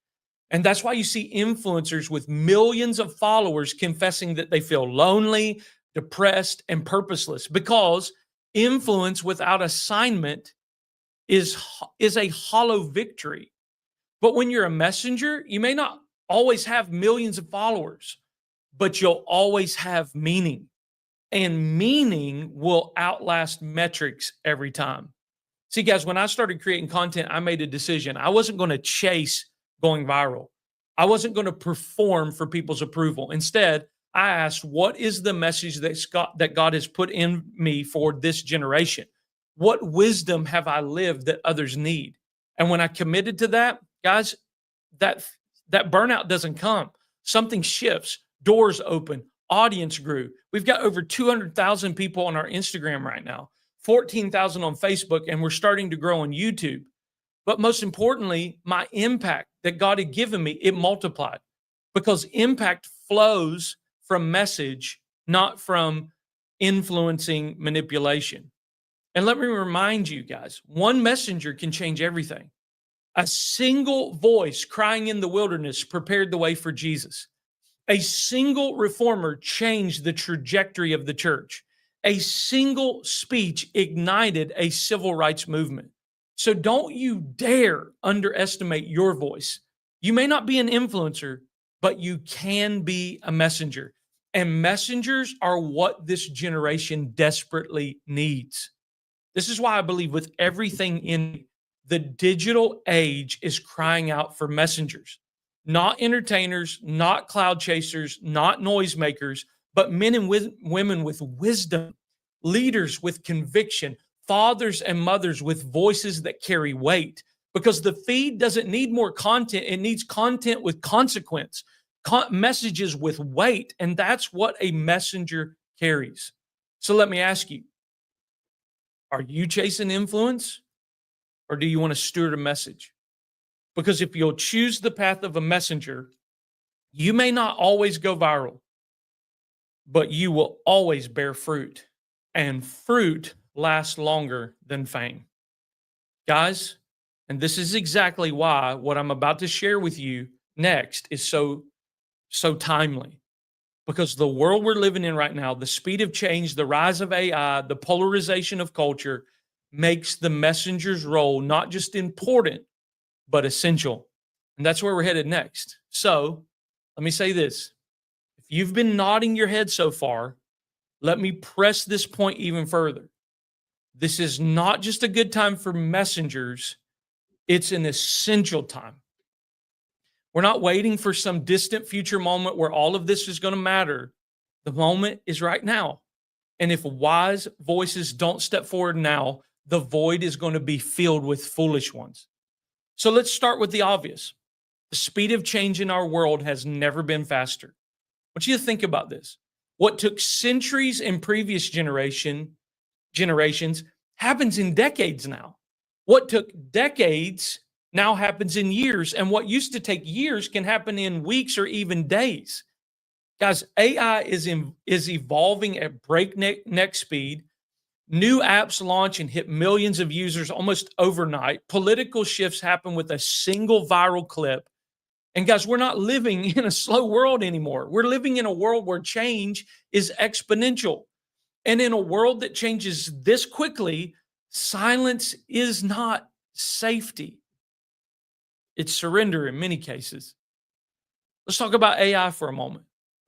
S1: And that's why you see influencers with millions of followers confessing that they feel lonely, depressed, and purposeless, because influence without assignment is a hollow victory. But when you're a messenger, you may not always have millions of followers, but you'll always have meaning. And meaning will outlast metrics every time. See, guys, when I started creating content, I made a decision. I wasn't going to chase going viral. I wasn't going to perform for people's approval. Instead, I asked, what is the message that God has put in me for this generation? What wisdom have I lived that others need? And when I committed to that, guys, that burnout doesn't come. Something shifts, doors open, audience grew. We've got over 200,000 people on our Instagram right now, 14,000 on Facebook, and we're starting to grow on YouTube. But most importantly, my impact that God had given me, it multiplied, because impact flows from message, not from influencing manipulation. And let me remind you guys, one messenger can change everything. A single voice crying in the wilderness prepared the way for Jesus. A single reformer changed the trajectory of the church. A single speech ignited a civil rights movement. So don't you dare underestimate your voice. You may not be an influencer, but you can be a messenger. And messengers are what this generation desperately needs. This is why I believe with everything in me, the digital age is crying out for messengers. Not entertainers, not cloud chasers, not noisemakers, but men and women with wisdom, leaders with conviction, fathers and mothers with voices that carry weight. Because the feed doesn't need more content, it needs content with consequence, messages with weight, and that's what a messenger carries. So let me ask you, are you chasing influence, or do you want to steward a message? Because if you'll choose the path of a messenger, you may not always go viral, but you will always bear fruit, and fruit lasts longer than fame. Guys, and this is exactly why what I'm about to share with you next is so timely. Because the world we're living in right now, the speed of change, the rise of AI, the polarization of culture makes the messenger's role not just important, but essential. And that's where we're headed next. So let me say this. If you've been nodding your head so far, let me press this point even further. This is not just a good time for messengers. It's an essential time. We're not waiting for some distant future moment where all of this is going to matter. The moment is right now. And if wise voices don't step forward now, the void is going to be filled with foolish ones. So let's start with the obvious. The speed of change in our world has never been faster. I want you to think about this. What took centuries in previous generations happens in decades now. What took decades now happens in years, and what used to take years can happen in weeks or even days. Guys, AI is evolving at breakneck speed. New apps launch and hit millions of users almost overnight. Political shifts happen with a single viral clip. And guys, we're not living in a slow world anymore. We're living in a world where change is exponential. And in a world that changes this quickly, silence is not safety. It's surrender in many cases. Let's talk about AI for a moment.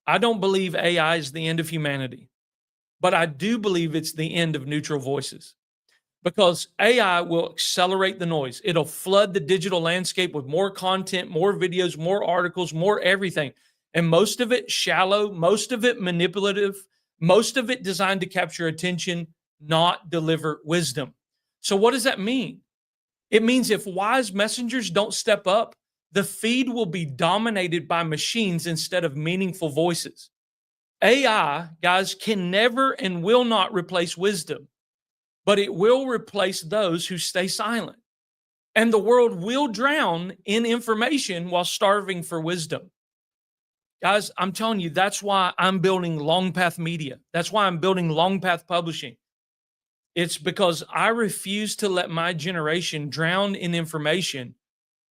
S1: I don't believe AI is the end of humanity, but I do believe it's the end of neutral voices, because AI will accelerate the noise. It'll flood the digital landscape with more content, more videos, more articles, more everything. And most of it shallow, most of it manipulative, most of it designed to capture attention, not deliver wisdom. So what does that mean? It means if wise messengers don't step up, the feed will be dominated by machines instead of meaningful voices. AI, guys, can never and will not replace wisdom, but it will replace those who stay silent. And the world will drown in information while starving for wisdom. Guys, I'm telling you, that's why I'm building Long Path Media. That's why I'm building Long Path Publishing. It's because I refuse to let my generation drown in information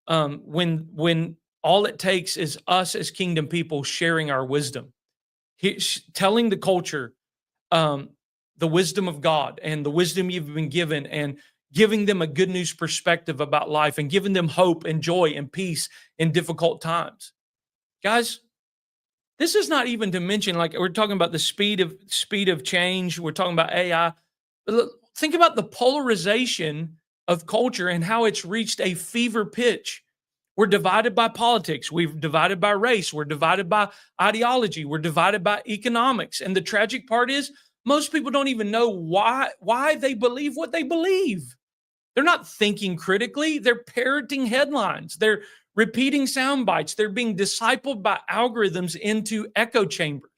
S1: when all it takes is us as kingdom people sharing our wisdom, telling the culture the wisdom of God and the wisdom you've been given, and giving them a good news perspective about life, and giving them hope and joy and peace in difficult times. Guys, this is not even to mention, like, we're talking about the speed of change. We're talking about AI. Think about the polarization of culture and how it's reached a fever pitch. We're divided by politics. We're divided by race. We're divided by ideology. We're divided by economics. And the tragic part is most people don't even know why they believe what they believe. They're not thinking critically. They're parroting headlines. They're repeating sound bites. They're being discipled by algorithms into echo chambers.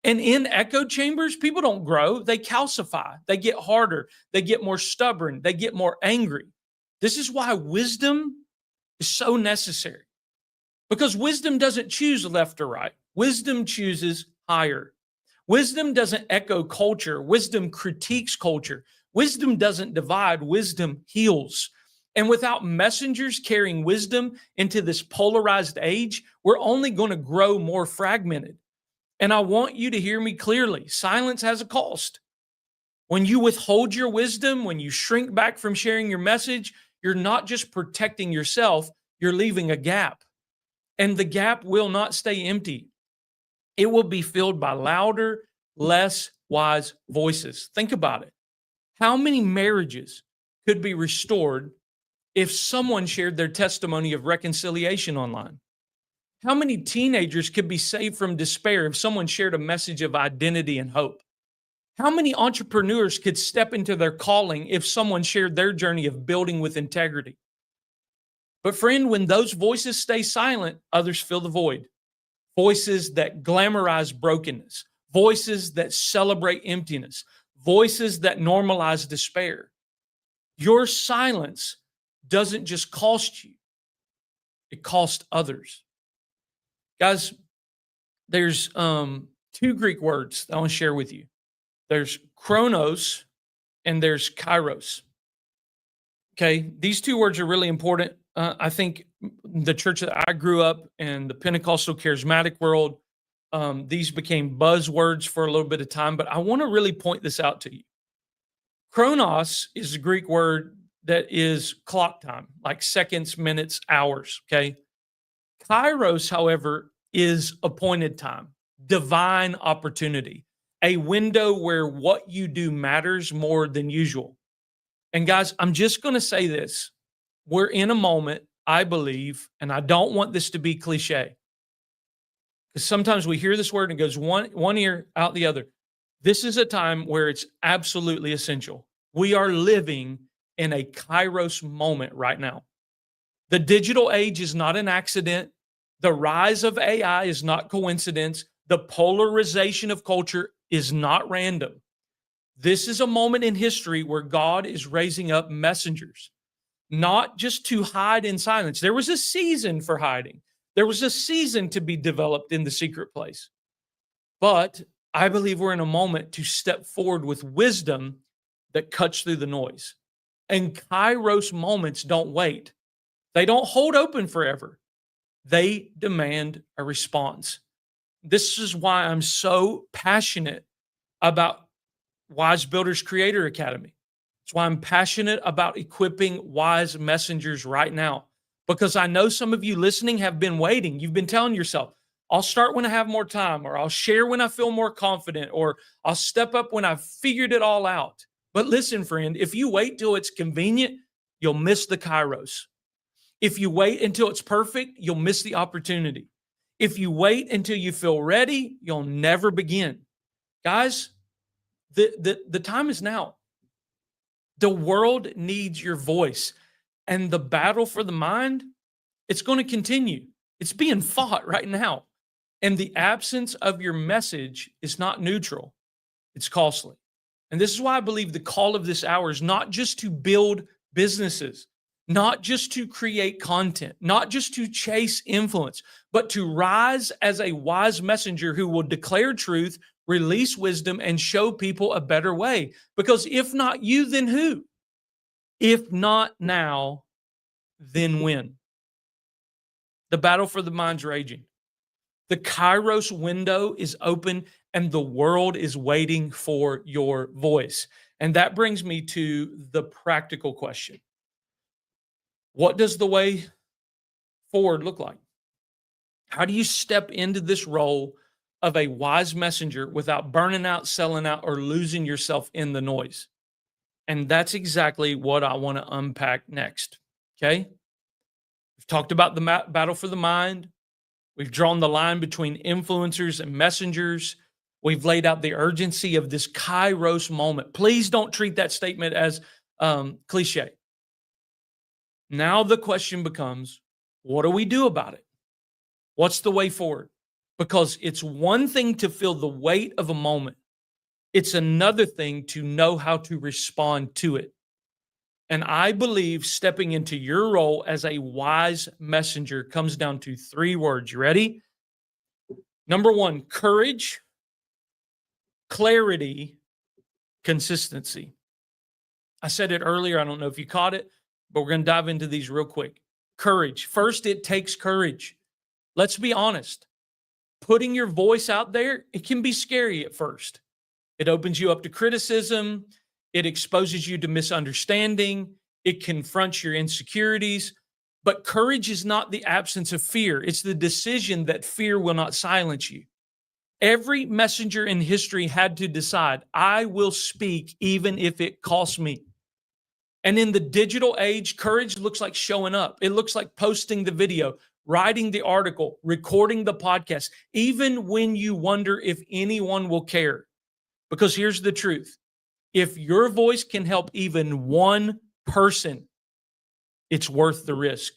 S1: And in echo chambers, people don't grow. They calcify. They get harder. They get more stubborn. They get more angry. This is why wisdom is so necessary, because wisdom doesn't choose left or right. Wisdom chooses higher. Wisdom doesn't echo culture. Wisdom critiques culture. Wisdom doesn't divide. Wisdom heals. And without messengers carrying wisdom into this polarized age, we're only going to grow more fragmented. And I want you to hear me clearly. Silence has a cost. When you withhold your wisdom, when you shrink back from sharing your message, you're not just protecting yourself, you're leaving a gap. And the gap will not stay empty. It will be filled by louder, less wise voices. Think about it. How many marriages could be restored if someone shared their testimony of reconciliation online? How many teenagers could be saved from despair if someone shared a message of identity and hope? How many entrepreneurs could step into their calling if someone shared their journey of building with integrity? But friend, when those voices stay silent, others fill the void. Voices that glamorize brokenness, voices that celebrate emptiness, voices that normalize despair. Your silence doesn't just cost you, it costs others. Guys, there's two Greek words that I want to share with you. There's chronos and there's kairos. Okay, these two words are really important. I think the church that I grew up in, the Pentecostal charismatic world, these became buzzwords for a little bit of time, but I want to really point this out to you. Chronos is a Greek word that is clock time, like seconds, minutes, hours, okay? Kairos, however, is appointed time, divine opportunity, a window where what you do matters more than usual. And guys, I'm just going to say this. We're in a moment, I believe, and I don't want this to be cliche, because sometimes we hear this word and it goes one ear out the other. This is a time where it's absolutely essential. We are living in a kairos moment right now. The digital age is not an accident. The rise of AI is not coincidence. The polarization of culture is not random. This is a moment in history where God is raising up messengers, not just to hide in silence. There was a season for hiding. There was a season to be developed in the secret place. But I believe we're in a moment to step forward with wisdom that cuts through the noise. And Kairos moments don't wait. They don't hold open forever. They demand a response. This is why I'm so passionate about Wise Builders Creator Academy. That's why I'm passionate about equipping wise messengers right now, because I know some of you listening have been waiting. You've been telling yourself, I'll start when I have more time, or I'll share when I feel more confident, or I'll step up when I've figured it all out. But listen, friend, if you wait till it's convenient, you'll miss the Kairos. If you wait until it's perfect, you'll miss the opportunity. If you wait until you feel ready, you'll never begin. Guys, the time is now. The world needs your voice. And the battle for the mind, it's going to continue. It's being fought right now. And the absence of your message is not neutral. It's costly. And this is why I believe the call of this hour is not just to build businesses, not just to create content, not just to chase influence, but to rise as a wise messenger who will declare truth, release wisdom, and show people a better way. Because if not you, then who? If not now, then when? The battle for the mind's raging. The Kairos window is open and the world is waiting for your voice. And that brings me to the practical question. What does the way forward look like? How do you step into this role of a wise messenger without burning out, selling out, or losing yourself in the noise? And that's exactly what I want to unpack next. Okay? We've talked about the battle for the mind. We've drawn the line between influencers and messengers. We've laid out the urgency of this Kairos moment. Please don't treat that statement as cliche. Now the question becomes, what do we do about it? What's the way forward? Because it's one thing to feel the weight of a moment. It's another thing to know how to respond to it. And I believe stepping into your role as a wise messenger comes down to 3 words. You ready? Number 1, courage, clarity, consistency. I said it earlier. I don't know if you caught it, but we're going to dive into these real quick. Courage. First, it takes courage. Let's be honest. Putting your voice out there, it can be scary at first. It opens you up to criticism. It exposes you to misunderstanding. It confronts your insecurities. But courage is not the absence of fear. It's the decision that fear will not silence you. Every messenger in history had to decide, I will speak even if it costs me. And in the digital age, courage looks like showing up. It looks like posting the video, writing the article, recording the podcast, even when you wonder if anyone will care. Because here's the truth. If your voice can help even one person, it's worth the risk.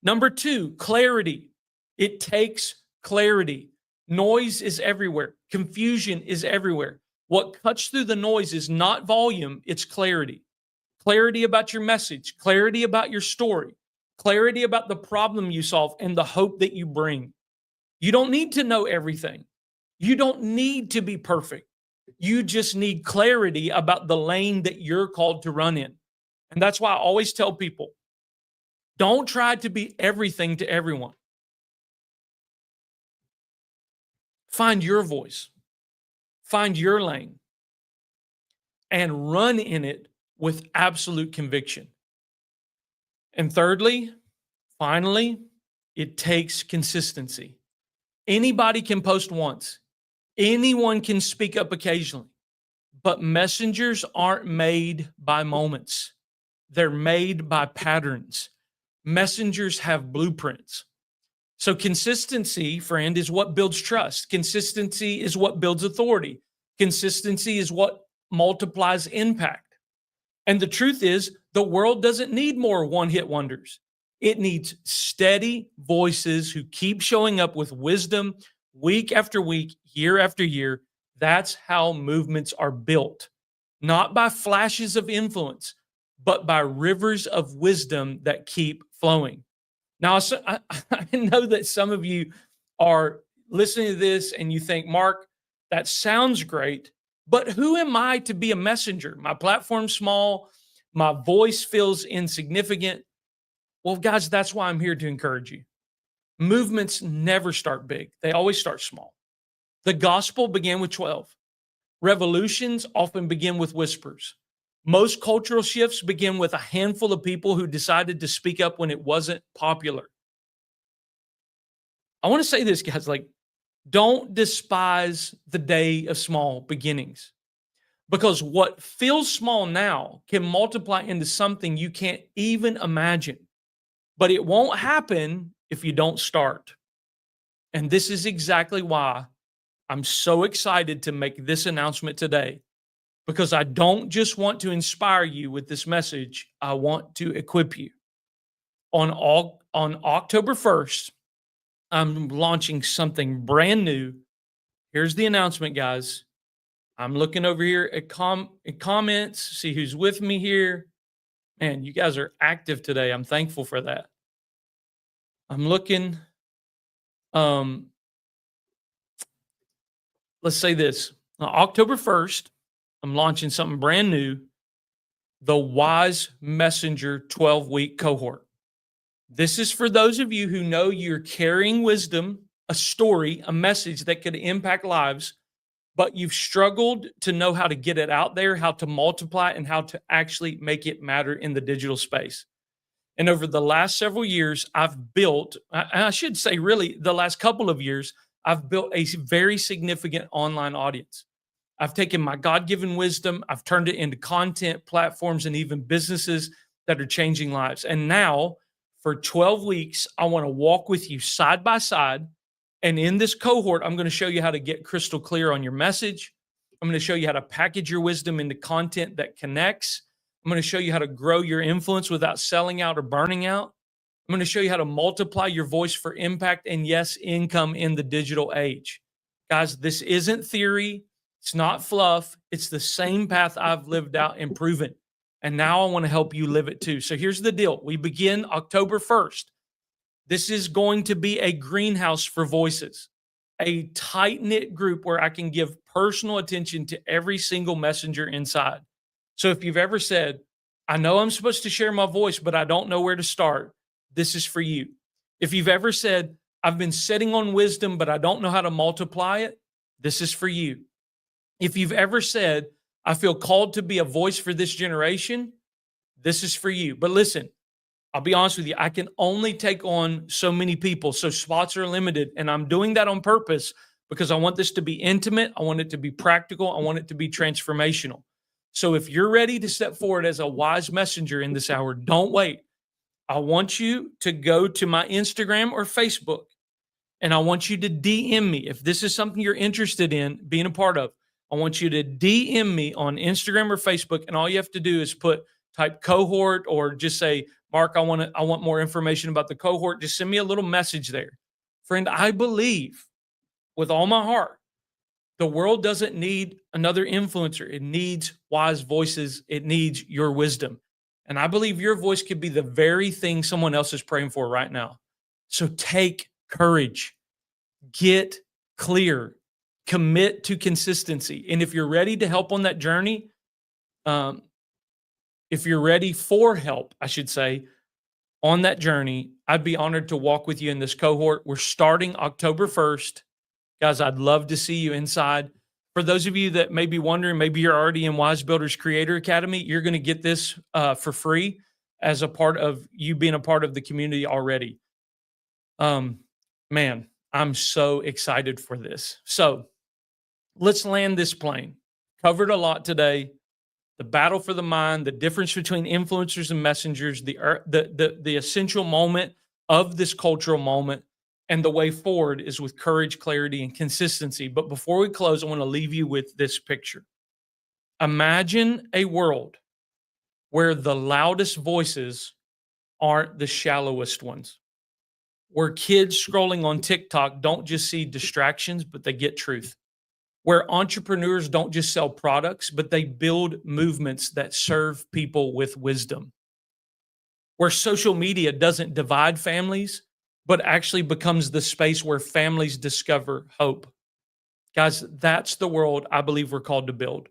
S1: Number 2, clarity. It takes clarity. Noise is everywhere. Confusion is everywhere. What cuts through the noise is not volume, it's clarity. Clarity about your message, clarity about your story, clarity about the problem you solve, and the hope that you bring. You don't need to know everything. You don't need to be perfect. You just need clarity about the lane that you're called to run in. And that's why I always tell people, don't try to be everything to everyone. Find your voice, find your lane, and run in it with absolute conviction. And thirdly, finally, it takes consistency. Anybody can post once. Anyone can speak up occasionally. But messengers aren't made by moments. They're made by patterns. Messengers have blueprints. So consistency, friend, is what builds trust. Consistency is what builds authority. Consistency is what multiplies impact. And the truth is, the world doesn't need more one-hit wonders. It needs steady voices who keep showing up with wisdom week after week, year after year. That's how movements are built, not by flashes of influence, but by rivers of wisdom that keep flowing. Now, I know that some of you are listening to this and you think, Mark, that sounds great, but who am I to be a messenger? My platform's small, my voice feels insignificant. Well, guys, that's why I'm here to encourage you. Movements never start big, they always start small. The gospel began with 12. Revolutions often begin with whispers. Most cultural shifts begin with a handful of people who decided to speak up when it wasn't popular. I want to say this, guys, like, don't despise the day of small beginnings, because what feels small now can multiply into something you can't even imagine. But it won't happen if you don't start. And this is exactly why I'm so excited to make this announcement today, because I don't just want to inspire you with this message, I want to equip you. On October 1st, I'm launching something brand new. Here's the announcement, guys. I'm looking over here at comments, see who's with me here. Man, you guys are active today. I'm thankful for that. I'm looking. Um, let's say this. On October 1st, I'm launching something brand new, the Wise Messenger 12-week cohort. This is for those of you who know you're carrying wisdom, a story, a message that could impact lives, but you've struggled to know how to get it out there, how to multiply, and how to actually make it matter in the digital space. And over the last several years, I've built, I should say, really, the last couple of years, I've built a very significant online audience. I've taken my God given wisdom, I've turned it into content, platforms, and even businesses that are changing lives. And now, for 12 weeks, I want to walk with you side by side. And in this cohort, I'm going to show you how to get crystal clear on your message. I'm going to show you how to package your wisdom into content that connects. I'm going to show you how to grow your influence without selling out or burning out. I'm going to show you how to multiply your voice for impact and, yes, income in the digital age. Guys, this isn't theory. It's not fluff. It's the same path I've lived out and proven. And now I want to help you live it too. So here's the deal. We begin October 1st. This is going to be a greenhouse for voices, a tight-knit group where I can give personal attention to every single messenger inside. So if you've ever said, I know I'm supposed to share my voice, but I don't know where to start, this is for you. If you've ever said, I've been sitting on wisdom, but I don't know how to multiply it, this is for you. If you've ever said, I feel called to be a voice for this generation, this is for you. But listen, I'll be honest with you, I can only take on so many people, so spots are limited, and I'm doing that on purpose because I want this to be intimate, I want it to be practical, I want it to be transformational. So if you're ready to step forward as a wise messenger in this hour, don't wait. I want you to go to my Instagram or Facebook, and I want you to DM me. If this is something you're interested in being a part of, I want you to DM me on Instagram or Facebook, and all you have to do is type cohort, or just say, Mark, I want more information about the cohort. Just send me a little message there. Friend, I believe with all my heart, the world doesn't need another influencer. It needs wise voices. It needs your wisdom. And I believe your voice could be the very thing someone else is praying for right now. So take courage, get clear, commit to consistency. And if you're ready to help on that journey, if you're ready for help, I should say, on that journey, I'd be honored to walk with you in this cohort. We're starting October 1st. Guys, I'd love to see you inside. For those of you that may be wondering, maybe you're already in Wise Builders Creator Academy, you're going to get this for free as a part of you being a part of the community already. Man, I'm so excited for this. So let's land this plane. Covered a lot today. The battle for the mind, the difference between influencers and messengers, the essential moment of this cultural moment, and the way forward is with courage, clarity, and consistency. But before we close, I want to leave you with this picture. Imagine a world where the loudest voices aren't the shallowest ones. Where kids scrolling on TikTok don't just see distractions, but they get truth. Where entrepreneurs don't just sell products, but they build movements that serve people with wisdom. Where social media doesn't divide families, but actually becomes the space where families discover hope. Guys, that's the world I believe we're called to build.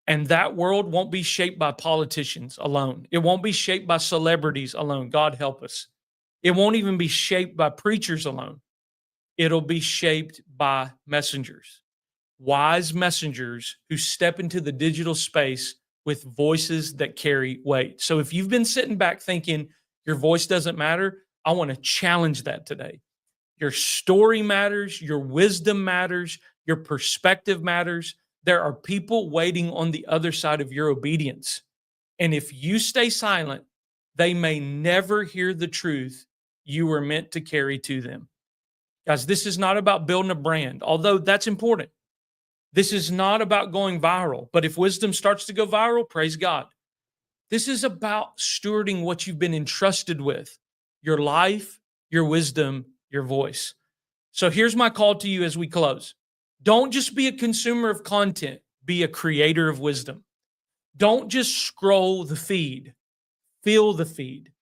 S1: And that world won't be shaped by politicians alone. It won't be shaped by celebrities alone. God help us. It won't even be shaped by preachers alone. It'll be shaped by messengers, wise messengers who step into the digital space with voices that carry weight. So if you've been sitting back thinking your voice doesn't matter, I want to challenge that today. Your story matters, your wisdom matters, your perspective matters. There are people waiting on the other side of your obedience. And if you stay silent, they may never hear the truth you were meant to carry to them. Guys, this is not about building a brand, although that's important. This is not about going viral, but if wisdom starts to go viral, praise God. This is about stewarding what you've been entrusted with, your life, your wisdom, your voice. So here's my call to you as we close. Don't just be a consumer of content, be a creator of wisdom. Don't just scroll the feed, feel the feed.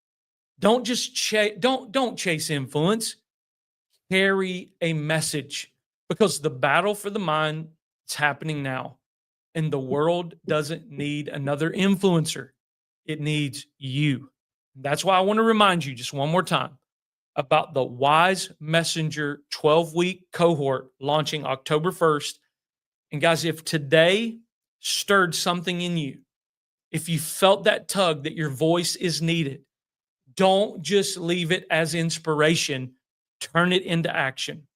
S1: Don't just don't chase influence. Carry a message, because the battle for the mind is happening now. And the world doesn't need another influencer. It needs you. That's why I want to remind you just one more time about the Wise Messenger 12-week cohort launching October 1st. And guys, if today stirred something in you, if you felt that tug that your voice is needed, don't just leave it as inspiration, turn it into action.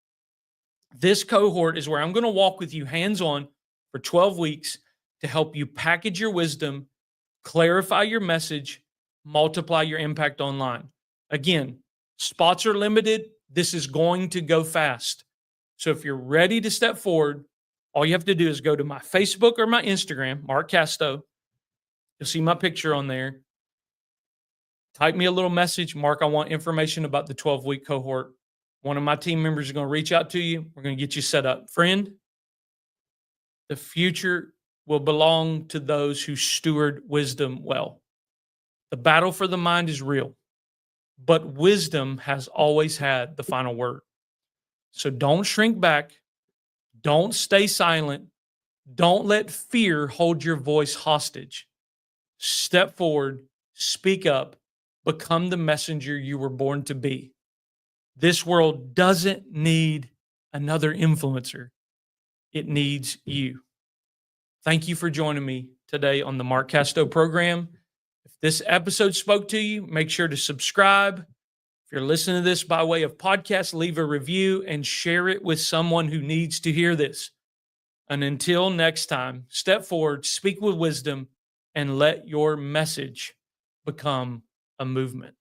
S1: This cohort is where I'm going to walk with you hands-on for 12 weeks to help you package your wisdom, clarify your message, multiply your impact online. Again, spots are limited. This is going to go fast. So if you're ready to step forward, all you have to do is go to my Facebook or my Instagram, Mark Casto. You'll see my picture on there. Type me a little message, Mark, I want information about the 12-week cohort. One of my team members is going to reach out to you. We're going to get you set up. Friend, the future will belong to those who steward wisdom well. The battle for the mind is real, but wisdom has always had the final word. So don't shrink back. Don't stay silent. Don't let fear hold your voice hostage. Step forward, speak up, become the messenger you were born to be. This world doesn't need another influencer. It needs you. Thank you for joining me today on the Mark Casto program. If this episode spoke to you, make sure to subscribe. If you're listening to this by way of podcast, leave a review and share it with someone who needs to hear this. And until next time, step forward, speak with wisdom, and let your message become a movement.